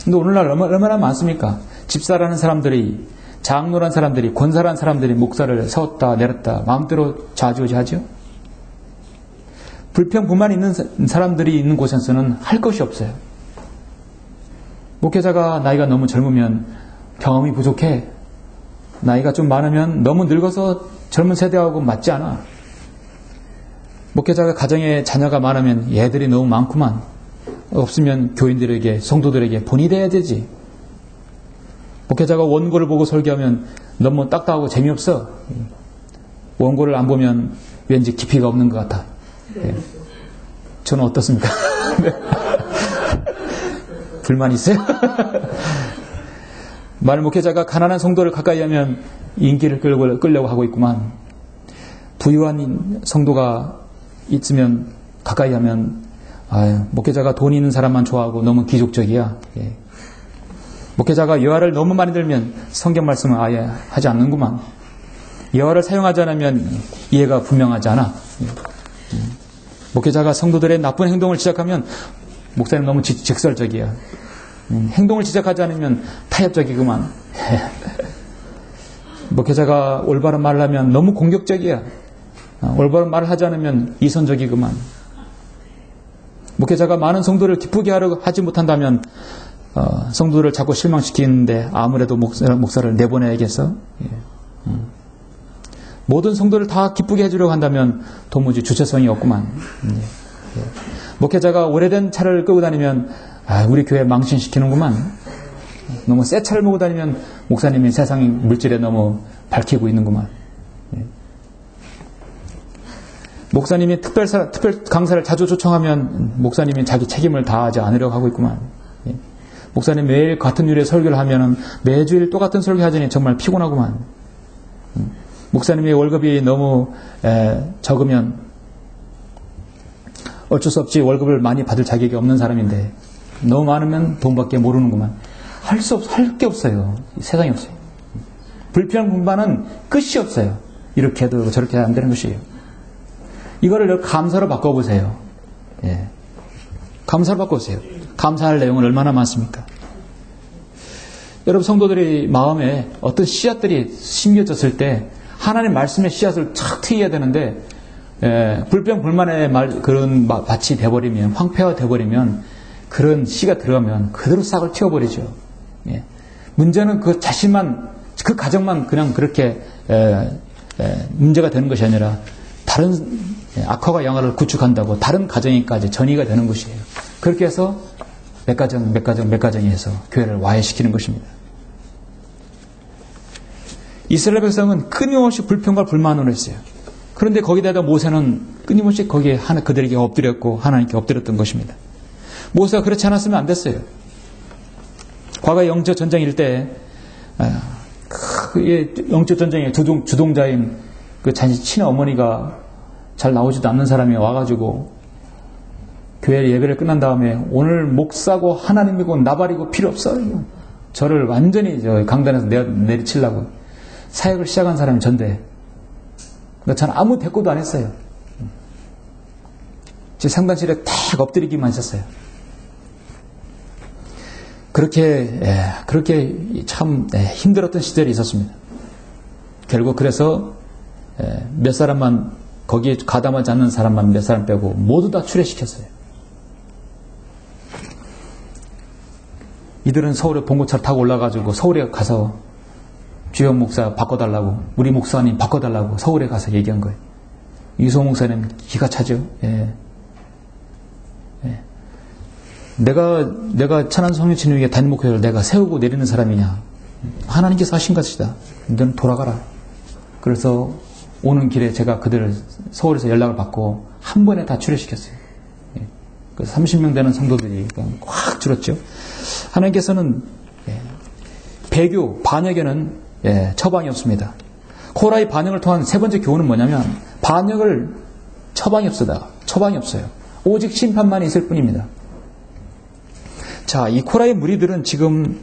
근데 오늘날 얼마나 많습니까? 집사라는 사람들이, 장로라는 사람들이, 권사라는 사람들이 목사를 세웠다 내렸다 마음대로 좌지우지하죠. 불평, 불만 있는 사람들이 있는 곳에서는 할 것이 없어요. 목회자가 나이가 너무 젊으면 경험이 부족해. 나이가 좀 많으면 너무 늙어서 젊은 세대하고 맞지 않아. 목회자가 가정에 자녀가 많으면 얘들이 너무 많구만. 없으면 교인들에게, 성도들에게 본이 돼야 되지. 목회자가 원고를 보고 설교하면 너무 딱딱하고 재미없어. 원고를 안 보면 왠지 깊이가 없는 것 같아. 저는 어떻습니까? 불만 있어요? 만일 목회자가 가난한 성도를 가까이 하면 인기를 끌려고 하고 있구만. 부유한 성도가 있으면 가까이 하면 목회자가 돈 있는 사람만 좋아하고 너무 기족적이야. 목회자가 여화를 너무 많이 들면 성경 말씀을 아예 하지 않는구만. 여화를 사용하지 않으면 이해가 분명하지 않아. 목회자가 성도들의 나쁜 행동을 지적하면 목사님 너무 직설적이야. 행동을 지적하지 않으면 타협적이구만. 목회자가 올바른 말을 하면 너무 공격적이야. 올바른 말을 하지 않으면 이선적이구만. 목회자가 많은 성도를 기쁘게 하지 못한다면 성도들을 자꾸 실망시키는데 아무래도 목사를 내보내야겠어. 모든 성도를 다 기쁘게 해주려고 한다면 도무지 주체성이 없구만. 목회자가 오래된 차를 끌고 다니면 우리 교회 망신시키는구만. 너무 새 차를 몰고 다니면 목사님이 세상 물질에 너무 밝히고 있는구만. 목사님이 특별 강사를 자주 초청하면 목사님이 자기 책임을 다하지 않으려고 하고 있구만. 목사님 매일 같은 유래 설교를 하면 매주일 똑같은 설교 하자니 정말 피곤하구만. 목사님의 월급이 너무 적으면 어쩔 수 없이 월급을 많이 받을 자격이 없는 사람인데 너무 많으면 돈밖에 모르는구만. 할 게 없어요. 세상에 없어요. 불평 분반은 끝이 없어요. 이렇게 해도 저렇게 안 되는 것이에요. 이거를 감사로 바꿔보세요. 감사로 바꿔보세요. 감사할 내용은 얼마나 많습니까? 여러분 성도들이 마음에 어떤 씨앗들이 심겨졌을 때 하나님 말씀의 씨앗을 착 트여야 되는데 불평 불만의 그런 밭이 돼버리면, 황폐화 돼버리면, 그런 씨가 들어가면 그대로 싹을 틔워버리죠. 문제는 그 자신만 그 가정만 그냥 그렇게 문제가 되는 것이 아니라 다른 악화가 양화를 구축한다고 다른 가정에까지 전이가 되는 것이에요. 그렇게 해서 몇 가정이 해서 교회를 와해시키는 것입니다. 이스라엘 백성은 끊임없이 불평과 불만을 했어요. 그런데 거기다가 모세는 끊임없이 거기에 그들에게 엎드렸고 하나님께 엎드렸던 것입니다. 모세가 그렇지 않았으면 안 됐어요. 과거 영적 전쟁일 때 영적 전쟁의 주동자인 그 자신 친의 어머니가 잘 나오지도 않는 사람이 와가지고 교회 예배를 끝난 다음에 오늘 목사고 하나님이고 나발이고 필요 없어요. 저를 완전히 강단에서 내리치려고 사역을 시작한 사람이 전데 저는 아무 대꾸도 안 했어요. 제 상단실에 탁 엎드리기만 했었어요. 그렇게 참 힘들었던 시절이 있었습니다. 결국 그래서 몇 사람만 거기에 가담하지 않는 사람만 몇 사람 빼고 모두 다 출애시켰어요. 이들은 서울에 봉고차를 타고 올라가지고 서울에 가서 주영 목사 바꿔달라고, 우리 목사님 바꿔달라고 서울에 가서 얘기한 거예요. 이소 목사님 기가 차죠. 내가 천안 성령진흥회 단목회를 내가 세우고 내리는 사람이냐? 하나님께서 하신 것이다. 너는 돌아가라. 그래서 오는 길에 제가 그들을 서울에서 연락을 받고 한 번에 다 출애시켰어요. 그래서 30명 되는 성도들이 확 줄었죠. 하나님께서는 배교, 반역에는 처방이 없습니다. 코라의 반역을 통한 세 번째 교훈은 뭐냐면 반역을 처방이 없어요. 오직 심판만 있을 뿐입니다. 자, 이 코라의 무리들은 지금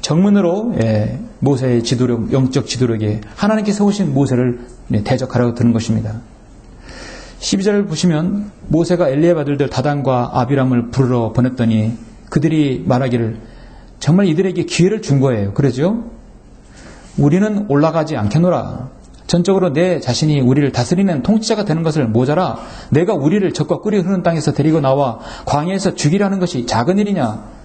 정문으로 모세의 지도력, 영적 지도력에 하나님께 세우신 모세를 대적하라고 드는 것입니다. 12절을 보시면 모세가 엘리압 아들들 다단과 아비람을 부르러 보냈더니 그들이 말하기를 정말 이들에게 기회를 준 거예요. 그러죠? 우리는 올라가지 않겠노라. 전적으로 내 자신이 우리를 다스리는 통치자가 되는 것을 모자라. 내가 우리를 적과 꿀이 흐르는 땅에서 데리고 나와 광야에서 죽이라는 것이 작은 일이냐?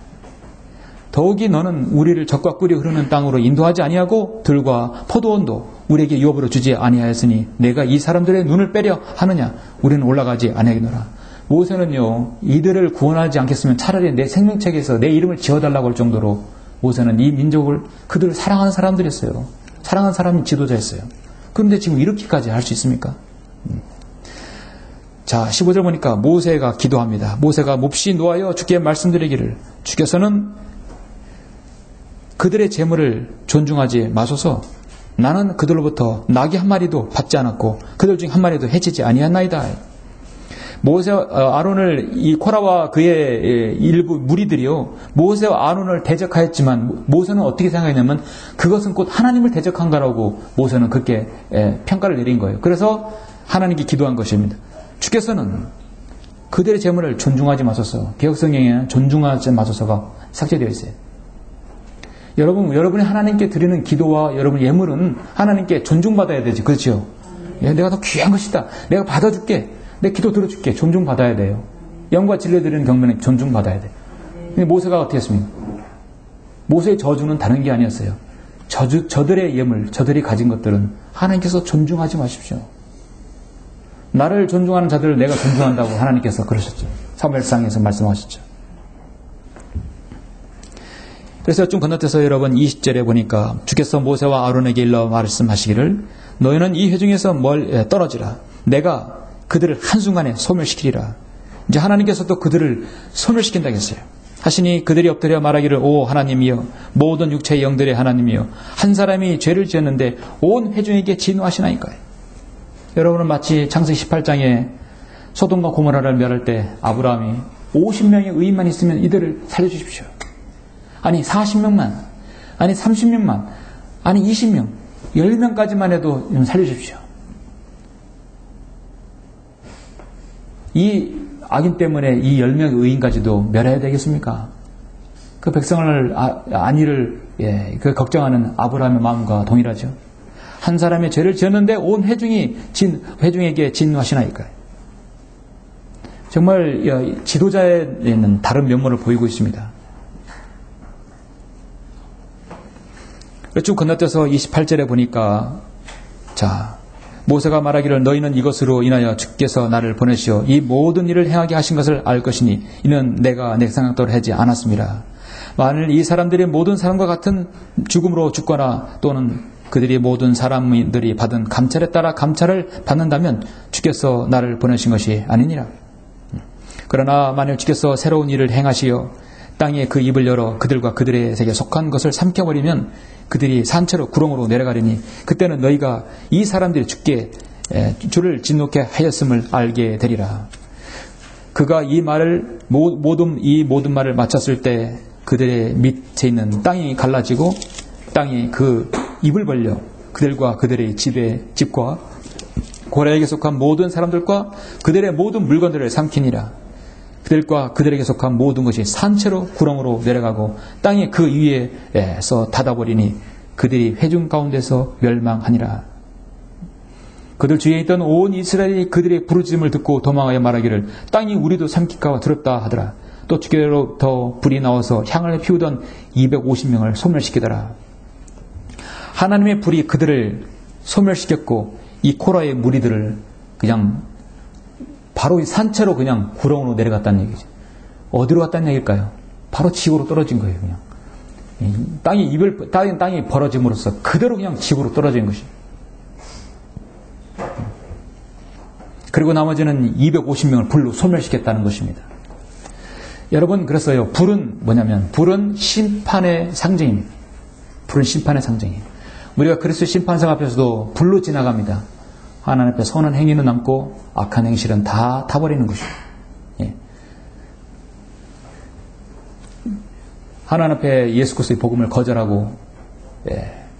더욱이 너는 우리를 적과 꿀이 흐르는 땅으로 인도하지 아니하고 들과 포도원도 우리에게 유업으로 주지 아니하였으니 내가 이 사람들의 눈을 빼려 하느냐? 우리는 올라가지 아니하겠노라. 모세는요, 이들을 구원하지 않겠으면 차라리 내 생명책에서 내 이름을 지어달라고 할 정도로 모세는 이 민족을 그들을 사랑하는 사람들이었어요. 사랑하는 사람이 지도자였어요. 그런데 지금 이렇게까지 할 수 있습니까? 자, 15절 보니까 모세가 기도합니다. 모세가 몹시 노하여 주께 말씀드리기를 주께서는 그들의 재물을 존중하지 마소서. 나는 그들로부터 나귀 한 마리도 받지 않았고 그들 중 한 마리도 해치지 아니하나이다. 모세와 아론을 이 코라와 그의 일부 무리들이요 모세와 아론을 대적하였지만 모세는 어떻게 생각했냐면 그것은 곧 하나님을 대적한 거라고 모세는 그렇게 평가를 내린 거예요. 그래서 하나님께 기도한 것입니다. 주께서는 그들의 재물을 존중하지 마소서. 개혁성경에 존중하지 마소서가 삭제되어 있어요. 여러분이 하나님께 드리는 기도와 여러분 예물은 하나님께 존중받아야 되지. 그렇죠? 내가 더 귀한 것이다. 내가 받아줄게. 내 기도 들어줄게. 존중받아야 돼요. 영과 진리를 드리는 경배는 존중받아야 돼요. 근데 모세가 어떻게 했습니까? 모세의 저주는 다른 게 아니었어요. 저들의 예물, 저들이 가진 것들은 하나님께서 존중하지 마십시오. 나를 존중하는 자들을 내가 존중한다고 하나님께서 그러셨죠. 사무엘상에서 말씀하셨죠. 그래서 좀 건너뛰어서 여러분 20절에 보니까 주께서 모세와 아론에게 일러 말씀하시기를 너희는 이 회중에서 떨어지라. 내가 그들을 한순간에 소멸시키리라. 이제 하나님께서도 그들을 소멸시킨다고 했어요. 하시니 그들이 엎드려 말하기를 오 하나님이여 모든 육체의 영들의 하나님이여 한 사람이 죄를 지었는데 온 회중에게 진노하시나이까요. 여러분은 마치 창세기 18장에 소돔과 고모라를 멸할 때 아브라함이 50명의 의인만 있으면 이들을 살려주십시오. 아니 40명만, 아니 30명만, 아니 20명, 10명까지만 해도 살려주십시오. 이 악인 때문에 이 10명의 의인까지도 멸해야 되겠습니까? 그 백성을 안위를 걱정하는 아브라함의 마음과 동일하죠. 한 사람의 죄를 지었는데 온 회중에게 진노하시나이까요. 정말 지도자에는 다른 면모를 보이고 있습니다. 쭉 건너뛰어서 28절에 보니까 모세가 말하기를 너희는 이것으로 인하여 주께서 나를 보내시어 이 모든 일을 행하게 하신 것을 알 것이니 이는 내가 내 생각대로 하지 않았습니다. 만일 이 사람들이 모든 사람과 같은 죽음으로 죽거나 또는 그들이 모든 사람들이 받은 감찰에 따라 감찰을 받는다면 주께서 나를 보내신 것이 아니니라. 그러나 만일 주께서 새로운 일을 행하시어 땅에 그 입을 열어 그들과 그들의 세계에 속한 것을 삼켜버리면 그들이 산채로 구렁으로 내려가리니 그때는 너희가 이 사람들이 주를 진노케 하였음을 알게 되리라. 그가 이 모든 말을 마쳤을 때 그들의 밑에 있는 땅이 갈라지고 땅이 그 입을 벌려 그들과 그들의 집과 고라에게 속한 모든 사람들과 그들의 모든 물건들을 삼키니라. 그들과 그들에게 속한 모든 것이 산채로 구렁으로 내려가고 땅이 그 위에서 닫아버리니 그들이 회중 가운데서 멸망하니라. 그들 주위에 있던 온 이스라엘이 그들의 부르짖음을 듣고 도망하여 말하기를 땅이 우리도 삼킬까 두렵다 하더라. 또 주께로부터 불이 나와서 향을 피우던 250명을 소멸시키더라. 하나님의 불이 그들을 소멸시켰고 이 코라의 무리들을 그냥 바로 이 산채로 그냥 구렁으로 내려갔다는 얘기죠. 어디로 갔다는 얘기일까요? 바로 지구로 떨어진 거예요. 그냥 땅이 벌어짐으로써 그대로 그냥 지구로 떨어진 것이. 그리고 나머지는 250명을 불로 소멸시켰다는 것입니다. 여러분, 그랬어요. 불은 뭐냐면 불은 심판의 상징입니다. 불은 심판의 상징이에요. 우리가 그리스도 심판상 앞에서도 불로 지나갑니다. 하나님 앞에 선한 행위는 남고 악한 행실은 다 타버리는 것입니다. 예. 하나님 앞에 예수 그리스도의 복음을 거절하고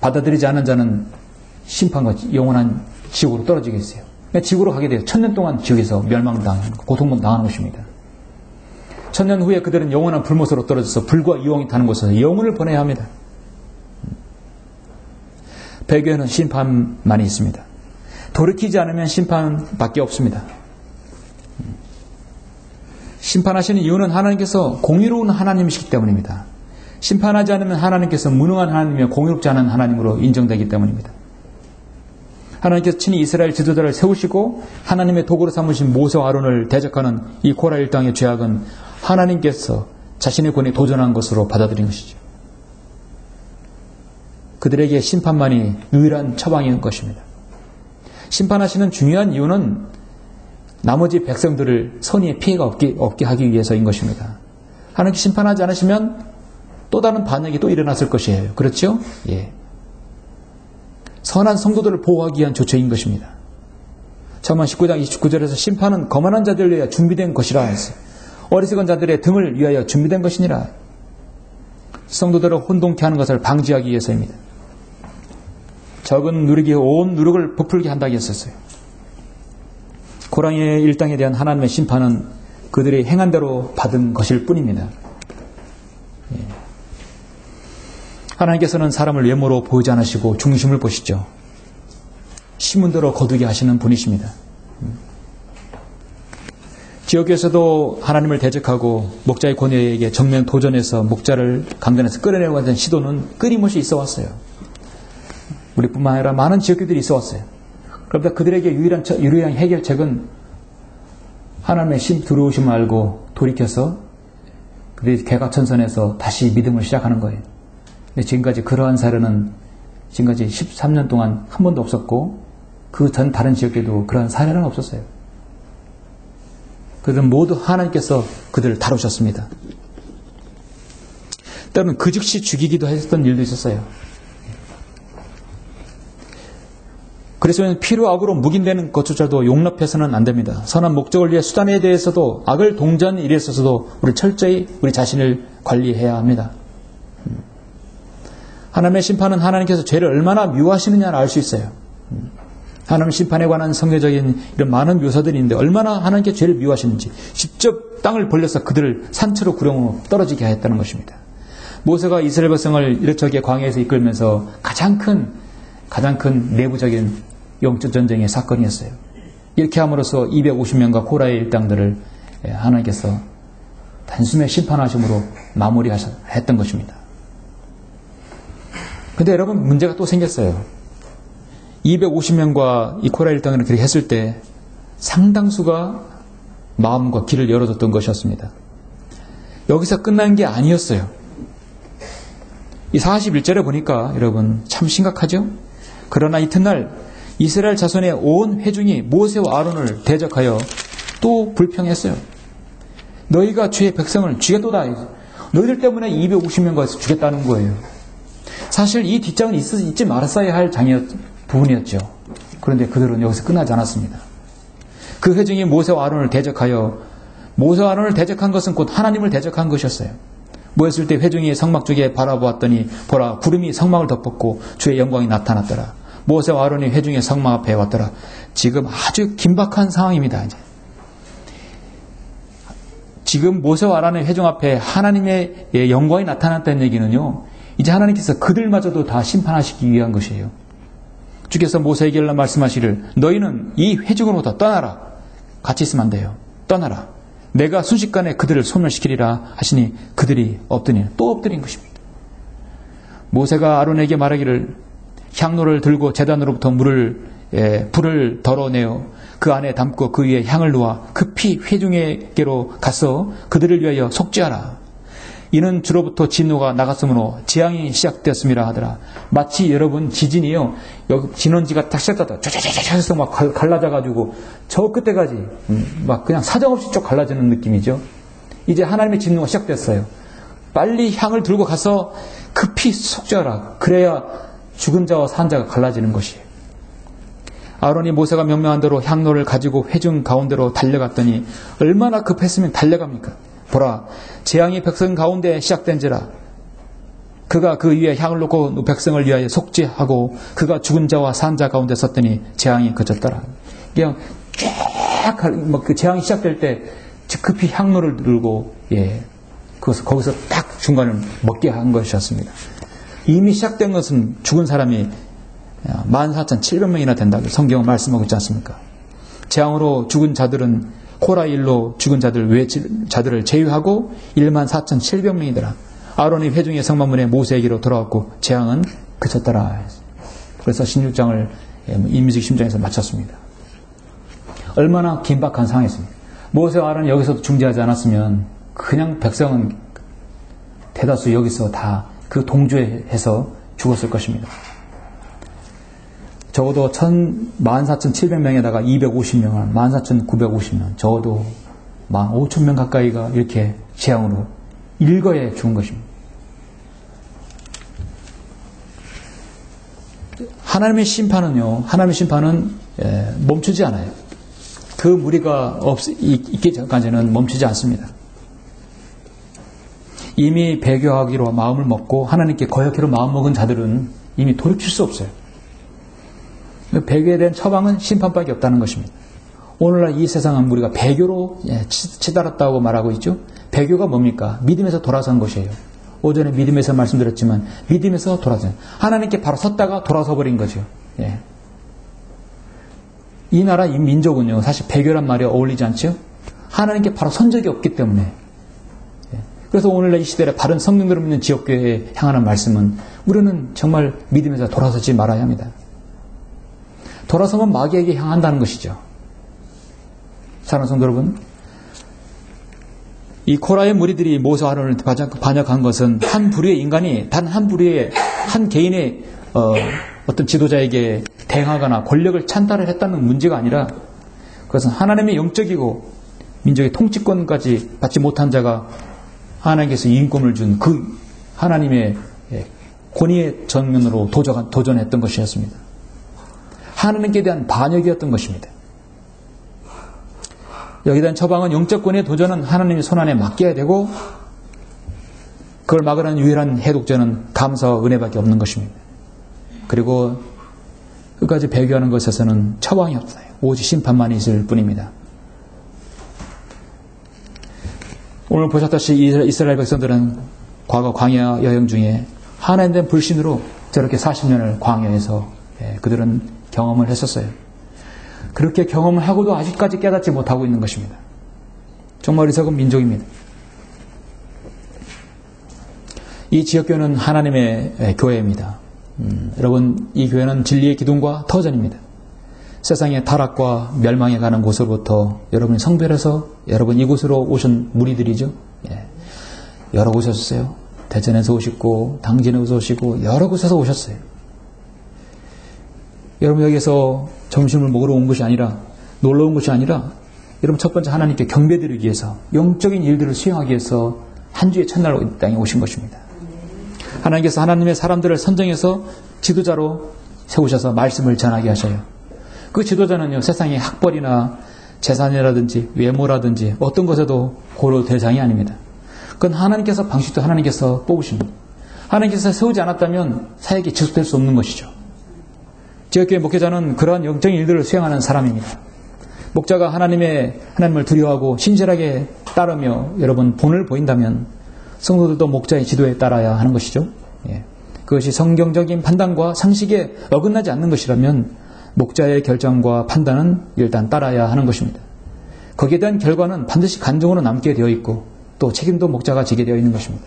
받아들이지 않은 자는 심판과 영원한 지옥으로 떨어지겠어요. 지옥으로 가게 돼요. 1000년 동안 지옥에서 멸망당하는 고통당하는 것입니다. 1000년 후에 그들은 영원한 불못으로 떨어져서 불과 유황이 타는 곳에서 영혼을 보내야 합니다. 배교에는 심판만이 있습니다. 돌이키지 않으면 심판밖에 없습니다. 심판하시는 이유는 하나님께서 공의로운 하나님이시기 때문입니다. 심판하지 않으면 하나님께서 무능한 하나님이며 공의롭지 않은 하나님으로 인정되기 때문입니다. 하나님께서 친히 이스라엘 지도자를 세우시고 하나님의 도구로 삼으신 모세와 아론을 대적하는 이 코라 일당의 죄악은 하나님께서 자신의 권위에 도전한 것으로 받아들인 것이죠. 그들에게 심판만이 유일한 처방인 것입니다. 심판하시는 중요한 이유는 나머지 백성들을 선의의 피해가 없게 하기 위해서인 것입니다. 하나님께 심판하지 않으시면 또 다른 반역이 또 일어났을 것이에요. 그렇죠? 예. 선한 성도들을 보호하기 위한 조처인 것입니다. 잠언 19장 29절에서 심판은 거만한 자들을 위하여 준비된 것이라 했어요. 어리석은 자들의 등을 위하여 준비된 것이니라. 성도들을 혼동케 하는 것을 방지하기 위해서입니다. 적은 누리기에 온 누룩을 부풀게 한다고 했었어요. 고랑의 일당에 대한 하나님의 심판은 그들이 행한 대로 받은 것일 뿐입니다. 예. 하나님께서는 사람을 외모로 보이지 않으시고 중심을 보시죠. 신문대로 거두게 하시는 분이십니다. 지역에서도 하나님을 대적하고 목자의 권위에게 정면 도전해서 목자를 강단에서 끌어내려고 하던 시도는 끊임없이 있어 왔어요. 우리뿐만 아니라 많은 지역들이 있어 왔어요. 그런데 그들에게 유일한 해결책은 하나님의 들어오심을 알고 돌이켜서 그들이 개가천선에서 다시 믿음을 시작하는 거예요. 근데 지금까지 그러한 사례는 지금까지 13년 동안 한 번도 없었고 그 전 다른 지역에도 그러한 사례는 없었어요. 그들은 모두 하나님께서 그들을 다루셨습니다. 때로는 그 즉시 죽이기도 했던 일도 있었어요. 그래서 피로 악으로 묵인되는 것조차도 용납해서는 안 됩니다. 선한 목적을 위해 수단에 대해서도 악을 동조하는 일에 있어서도 우리 철저히 우리 자신을 관리해야 합니다. 하나님의 심판은 하나님께서 죄를 얼마나 미워하시느냐를 알 수 있어요. 하나님의 심판에 관한 성경적인 이런 많은 묘사들이 있는데 얼마나 하나님께 죄를 미워하시는지 직접 땅을 벌려서 그들을 산채로 구렁으로 떨어지게 하였다는 것입니다. 모세가 이스라엘 백성을 이렇게 광야에서 이끌면서 가장 큰 내부적인 영적 전쟁의 사건이었어요. 이렇게 함으로써 250명과 코라의 일당들을 하나님께서 단숨에 심판하심으로 마무리했던 것입니다. 근데 여러분, 문제가 또 생겼어요. 250명과 이 코라 일당을 그렇게 했을 때 상당수가 마음과 길을 열어줬던 것이었습니다. 여기서 끝난 게 아니었어요. 이 41절에 보니까 여러분 참 심각하죠? 그러나 이튿날 이스라엘 자손의 온 회중이 모세와 아론을 대적하여 또 불평했어요. 너희가 주의 백성을 죽였도다. 너희들 때문에 250명과 죽였다는 거예요. 사실 이 뒷장은 잊지 말았어야 할 부분이었죠. 그런데 그들은 여기서 끝나지 않았습니다. 그 회중이 모세와 아론을 대적하여, 모세와 아론을 대적한 것은 곧 하나님을 대적한 것이었어요. 모였을 때 회중이 성막 쪽에 바라보았더니 보라, 구름이 성막을 덮었고 주의 영광이 나타났더라. 모세와 아론이 회중의 성막 앞에 왔더라. 지금 아주 긴박한 상황입니다. 지금 모세와 아론의 회중 앞에 하나님의 영광이 나타났다는 얘기는요, 이제 하나님께서 그들마저도 다 심판하시기 위한 것이에요. 주께서 모세에게 말씀하시기를 너희는 이 회중으로부터 떠나라. 같이 있으면 안 돼요. 떠나라. 내가 순식간에 그들을 소멸시키리라 하시니 그들이 엎드니 또 엎드린 것입니다. 모세가 아론에게 말하기를 향로를 들고 제단으로부터 불을 덜어내어 그 안에 담고 그 위에 향을 놓아 급히 회중에게로 가서 그들을 위하여 속죄하라. 이는 주로부터 진노가 나갔으므로 재앙이 시작되었음이라 하더라. 마치 여러분 지진이요, 여기 진원지가 딱 시작하다 쫙쫙쫙 해서 막 갈라져가지고 저 끝에까지 막 그냥 사정없이 쭉 갈라지는 느낌이죠. 이제 하나님의 진노가 시작됐어요. 빨리 향을 들고 가서 급히 속죄하라. 그래야 죽은 자와 산 자가 갈라지는 것이에요. 아론이 모세가 명령한 대로 향로를 가지고 회중 가운데로 달려갔더니 얼마나 급했으면 달려갑니까? 보라, 재앙이 백성 가운데 시작된지라. 그가 그 위에 향을 놓고 백성을 위하여 속죄하고 그가 죽은 자와 산 자 가운데 섰더니 재앙이 그쳤더라. 그냥 쫙 그 재앙이 시작될 때 급히 향로를 들고 거기서 딱 중간을 먹게 한 것이었습니다. 이미 시작된 것은 죽은 사람이 14,700명이나 된다고 성경은 말씀하고 있지 않습니까? 재앙으로 죽은 자들은 코라 일로 죽은 자들을 제외하고 14,700명이더라. 아론이 회중의 성막문에 모세에게로 돌아왔고 재앙은 그쳤더라. 그래서 16장을 임의적 심정에서 마쳤습니다. 얼마나 긴박한 상황이었습니까? 모세와 아론이 여기서도 중재하지 않았으면 그냥 백성은 대다수 여기서 다 그 동조해서 죽었을 것입니다. 적어도 14,700명에다가 250명, 14,950명, 적어도 15,000명 가까이가 이렇게 재앙으로 일거에 죽은 것입니다. 하나님의 심판은 멈추지 않아요. 그 무리가 있기 전까지는 멈추지 않습니다. 이미 배교하기로 마음을 먹고 하나님께 거역기로 마음먹은 자들은 이미 돌이킬 수 없어요. 배교에 대한 처방은 심판밖에 없다는 것입니다. 오늘날 이 세상은 우리가 배교로 치달았다고 말하고 있죠. 배교가 뭡니까? 믿음에서 돌아선 것이에요. 오전에 믿음에서 말씀드렸지만 믿음에서 돌아선, 하나님께 바로 섰다가 돌아서 버린 거죠. 이 나라 이 민족은요, 사실 배교란 말이 어울리지 않죠. 하나님께 바로 선 적이 없기 때문에. 그래서 오늘날 이 시대에 바른 성령들을 믿는 지역교회에 향하는 말씀은 우리는 정말 믿음에서 돌아서지 말아야 합니다. 돌아서면 마귀에게 향한다는 것이죠. 사랑하는 성도 여러분, 이 코라의 무리들이 모세와 아론을 반역한 것은 한 부류의 인간이 단 한 부류의 한 개인의 어떤 지도자에게 대항하거나 권력을 찬탈을 했다는 문제가 아니라, 그것은 하나님의 영적이고 민족의 통치권까지 받지 못한 자가 하나님께서 인권을 준 그 하나님의 권위의 전면으로 도전했던 것이었습니다. 하나님께 대한 반역이었던 것입니다. 여기에 대한 처방은 영적권의 도전은 하나님의 손안에 맡겨야 되고, 그걸 막으라는 유일한 해독제는 감사와 은혜밖에 없는 것입니다. 그리고 끝까지 배교하는 것에서는 처방이 없어요. 오직 심판만 있을 뿐입니다. 오늘 보셨다시피 이스라엘 백성들은 과거 광야 여행 중에 하나님에 대한 불신으로 저렇게 40년을 광야에서 그들은 경험을 했었어요. 그렇게 경험을 하고도 아직까지 깨닫지 못하고 있는 것입니다. 정말 어리석은 민족입니다. 이 지역교회는 하나님의 교회입니다. 여러분, 이 교회는 진리의 기둥과 터전입니다. 세상의 타락과 멸망에 가는 곳으로부터 여러분이 성별해서 여러분 이곳으로 오신 무리들이죠. 예. 여러 곳에서 오셨어요. 대전에서 오시고 당진에서 오시고 여러 곳에서 오셨어요. 여러분 여기서 점심을 먹으러 온 것이 아니라 놀러 온 것이 아니라 여러분 첫 번째 하나님께 경배드리기 위해서 영적인 일들을 수행하기 위해서 한 주의 첫날 이 땅에 오신 것입니다. 하나님께서 하나님의 사람들을 선정해서 지도자로 세우셔서 말씀을 전하게 하셔요. 그 지도자는요, 세상의 학벌이나 재산이라든지 외모라든지 어떤 것에도 고려 대상이 아닙니다. 그건 하나님께서 방식도 하나님께서 뽑으십니다. 하나님께서 세우지 않았다면 사역이 지속될 수 없는 것이죠. 지역교회 목회자는 그러한 영적인 일들을 수행하는 사람입니다. 목자가 하나님을 두려워하고 신실하게 따르며 여러분 본을 보인다면 성도들도 목자의 지도에 따라야 하는 것이죠. 예. 그것이 성경적인 판단과 상식에 어긋나지 않는 것이라면 목자의 결정과 판단은 일단 따라야 하는 것입니다. 거기에 대한 결과는 반드시 간증으로 남게 되어 있고 또 책임도 목자가 지게 되어 있는 것입니다.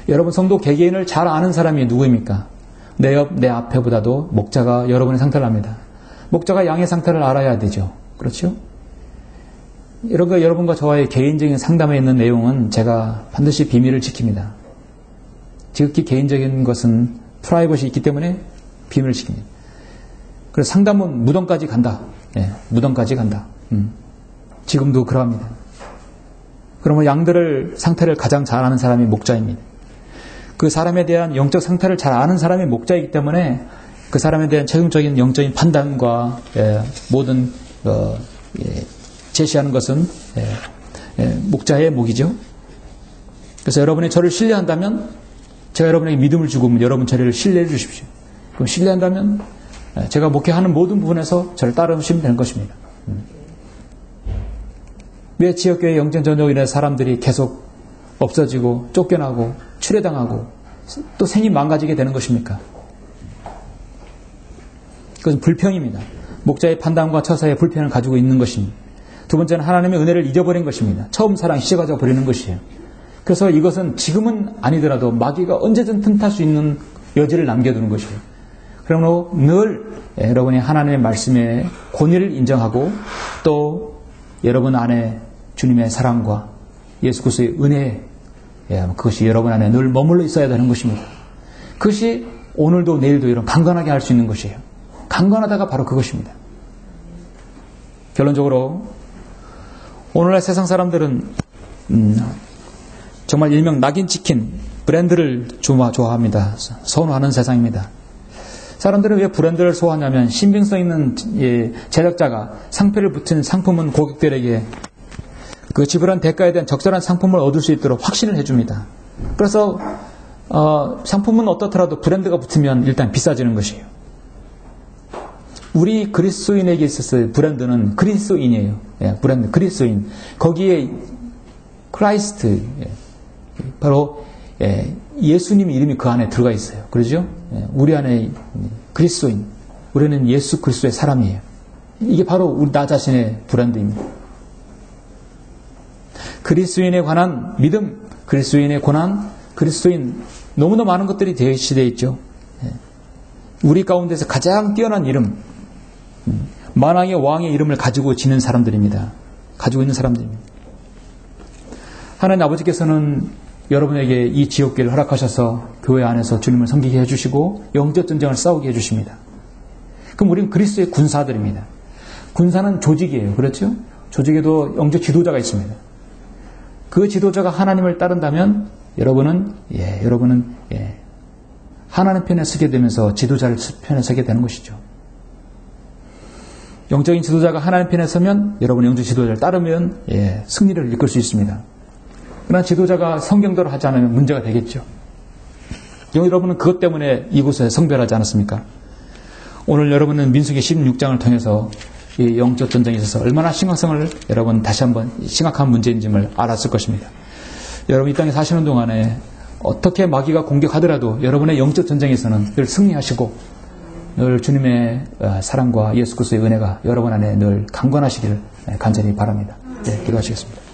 여러분 성도 개개인을 잘 아는 사람이 누구입니까? 내 옆, 내 앞에보다도 목자가 여러분의 상태를 압니다. 목자가 양의 상태를 알아야 되죠. 그렇죠? 이런 거 여러분과 저와의 개인적인 상담에 있는 내용은 제가 반드시 비밀을 지킵니다. 지극히 개인적인 것은 프라이버시 있기 때문에 비밀을 지킵니다. 그래서 상담은 무덤까지 간다. 예, 무덤까지 간다. 지금도 그러합니다. 그러면 양들을 상태를 가장 잘 아는 사람이 목자입니다. 그 사람에 대한 영적 상태를 잘 아는 사람이 목자이기 때문에 그 사람에 대한 최종적인 영적인 판단과 모든 제시하는 것은 목자의 목이죠. 그래서 여러분이 저를 신뢰한다면 제가 여러분에게 믿음을 주고 여러분 저를 신뢰해 주십시오. 그럼 신뢰한다면 제가 목회하는 모든 부분에서 저를 따르시면 되는 것입니다. 왜 지역교회 영적 전쟁으로 인해 사람들이 계속 없어지고 쫓겨나고 출애당하고 또 생이 망가지게 되는 것입니까? 그것은 불평입니다. 목자의 판단과 처사의 불평을 가지고 있는 것입니다. 두 번째는 하나님의 은혜를 잊어버린 것입니다. 처음 사랑 잊어가져 버리는 것이에요. 그래서 이것은 지금은 아니더라도 마귀가 언제든 틈탈 수 있는 여지를 남겨두는 것이에요. 그러므로 늘 여러분이 하나님의 말씀의 권위를 인정하고 또 여러분 안에 주님의 사랑과 예수 그리스도의 은혜, 그것이 여러분 안에 늘 머물러 있어야 되는 것입니다. 그것이 오늘도 내일도 이런 강건하게 할 수 있는 것이에요. 강건하다가 바로 그것입니다. 결론적으로 오늘날 세상 사람들은 정말 일명 낙인 찍힌 브랜드를 좋아합니다. 선호하는 세상입니다. 사람들은 왜 브랜드를 소화하냐면 신빙성 있는 제작자가 상표를 붙인 상품은 고객들에게 그 지불한 대가에 대한 적절한 상품을 얻을 수 있도록 확신을 해줍니다. 그래서 상품은 어떻더라도 브랜드가 붙으면 일단 비싸지는 것이에요. 우리 그리스도인에게 있어서 브랜드는 그리스도인이에요. 브랜드 그리스도인. 거기에 크라이스트, 바로 예수님 이름이 그 안에 들어가 있어요. 그러죠? 우리 안에 그리스도인, 우리는 예수 그리스도의 사람이에요. 이게 바로 우리 나 자신의 브랜드입니다. 그리스도인에 관한 믿음, 그리스도인의 고난, 그리스도인, 너무나 많은 것들이 제시되어 있죠. 우리 가운데서 가장 뛰어난 이름, 만왕의 왕의 이름을 가지고 지는 사람들입니다. 가지고 있는 사람들입니다. 하나님 아버지께서는 여러분에게 이 지옥길을 허락하셔서 교회 안에서 주님을 섬기게 해주시고 영적 전쟁을 싸우게 해주십니다. 그럼 우리는 그리스도의 군사들입니다. 군사는 조직이에요. 그렇죠? 조직에도 영적 지도자가 있습니다. 그 지도자가 하나님을 따른다면 여러분은 하나님 편에 서게 되면서 지도자를 편에 서게 되는 것이죠. 영적인 지도자가 하나님 편에 서면 여러분 영적 지도자를 따르면 승리를 이끌 수 있습니다. 그러나 지도자가 성경대로 하지 않으면 문제가 되겠죠. 여러분은 그것 때문에 이곳에 성별하지 않았습니까? 오늘 여러분은 민수기 16장을 통해서 이 영적 전쟁에 있어서 얼마나 심각성을 여러분 다시 한번 심각한 문제인지를 알았을 것입니다. 여러분 이 땅에 사시는 동안에 어떻게 마귀가 공격하더라도 여러분의 영적 전쟁에서는 늘 승리하시고 늘 주님의 사랑과 예수 그리스도의 은혜가 여러분 안에 늘 강건하시기를 간절히 바랍니다. 기도하시겠습니다.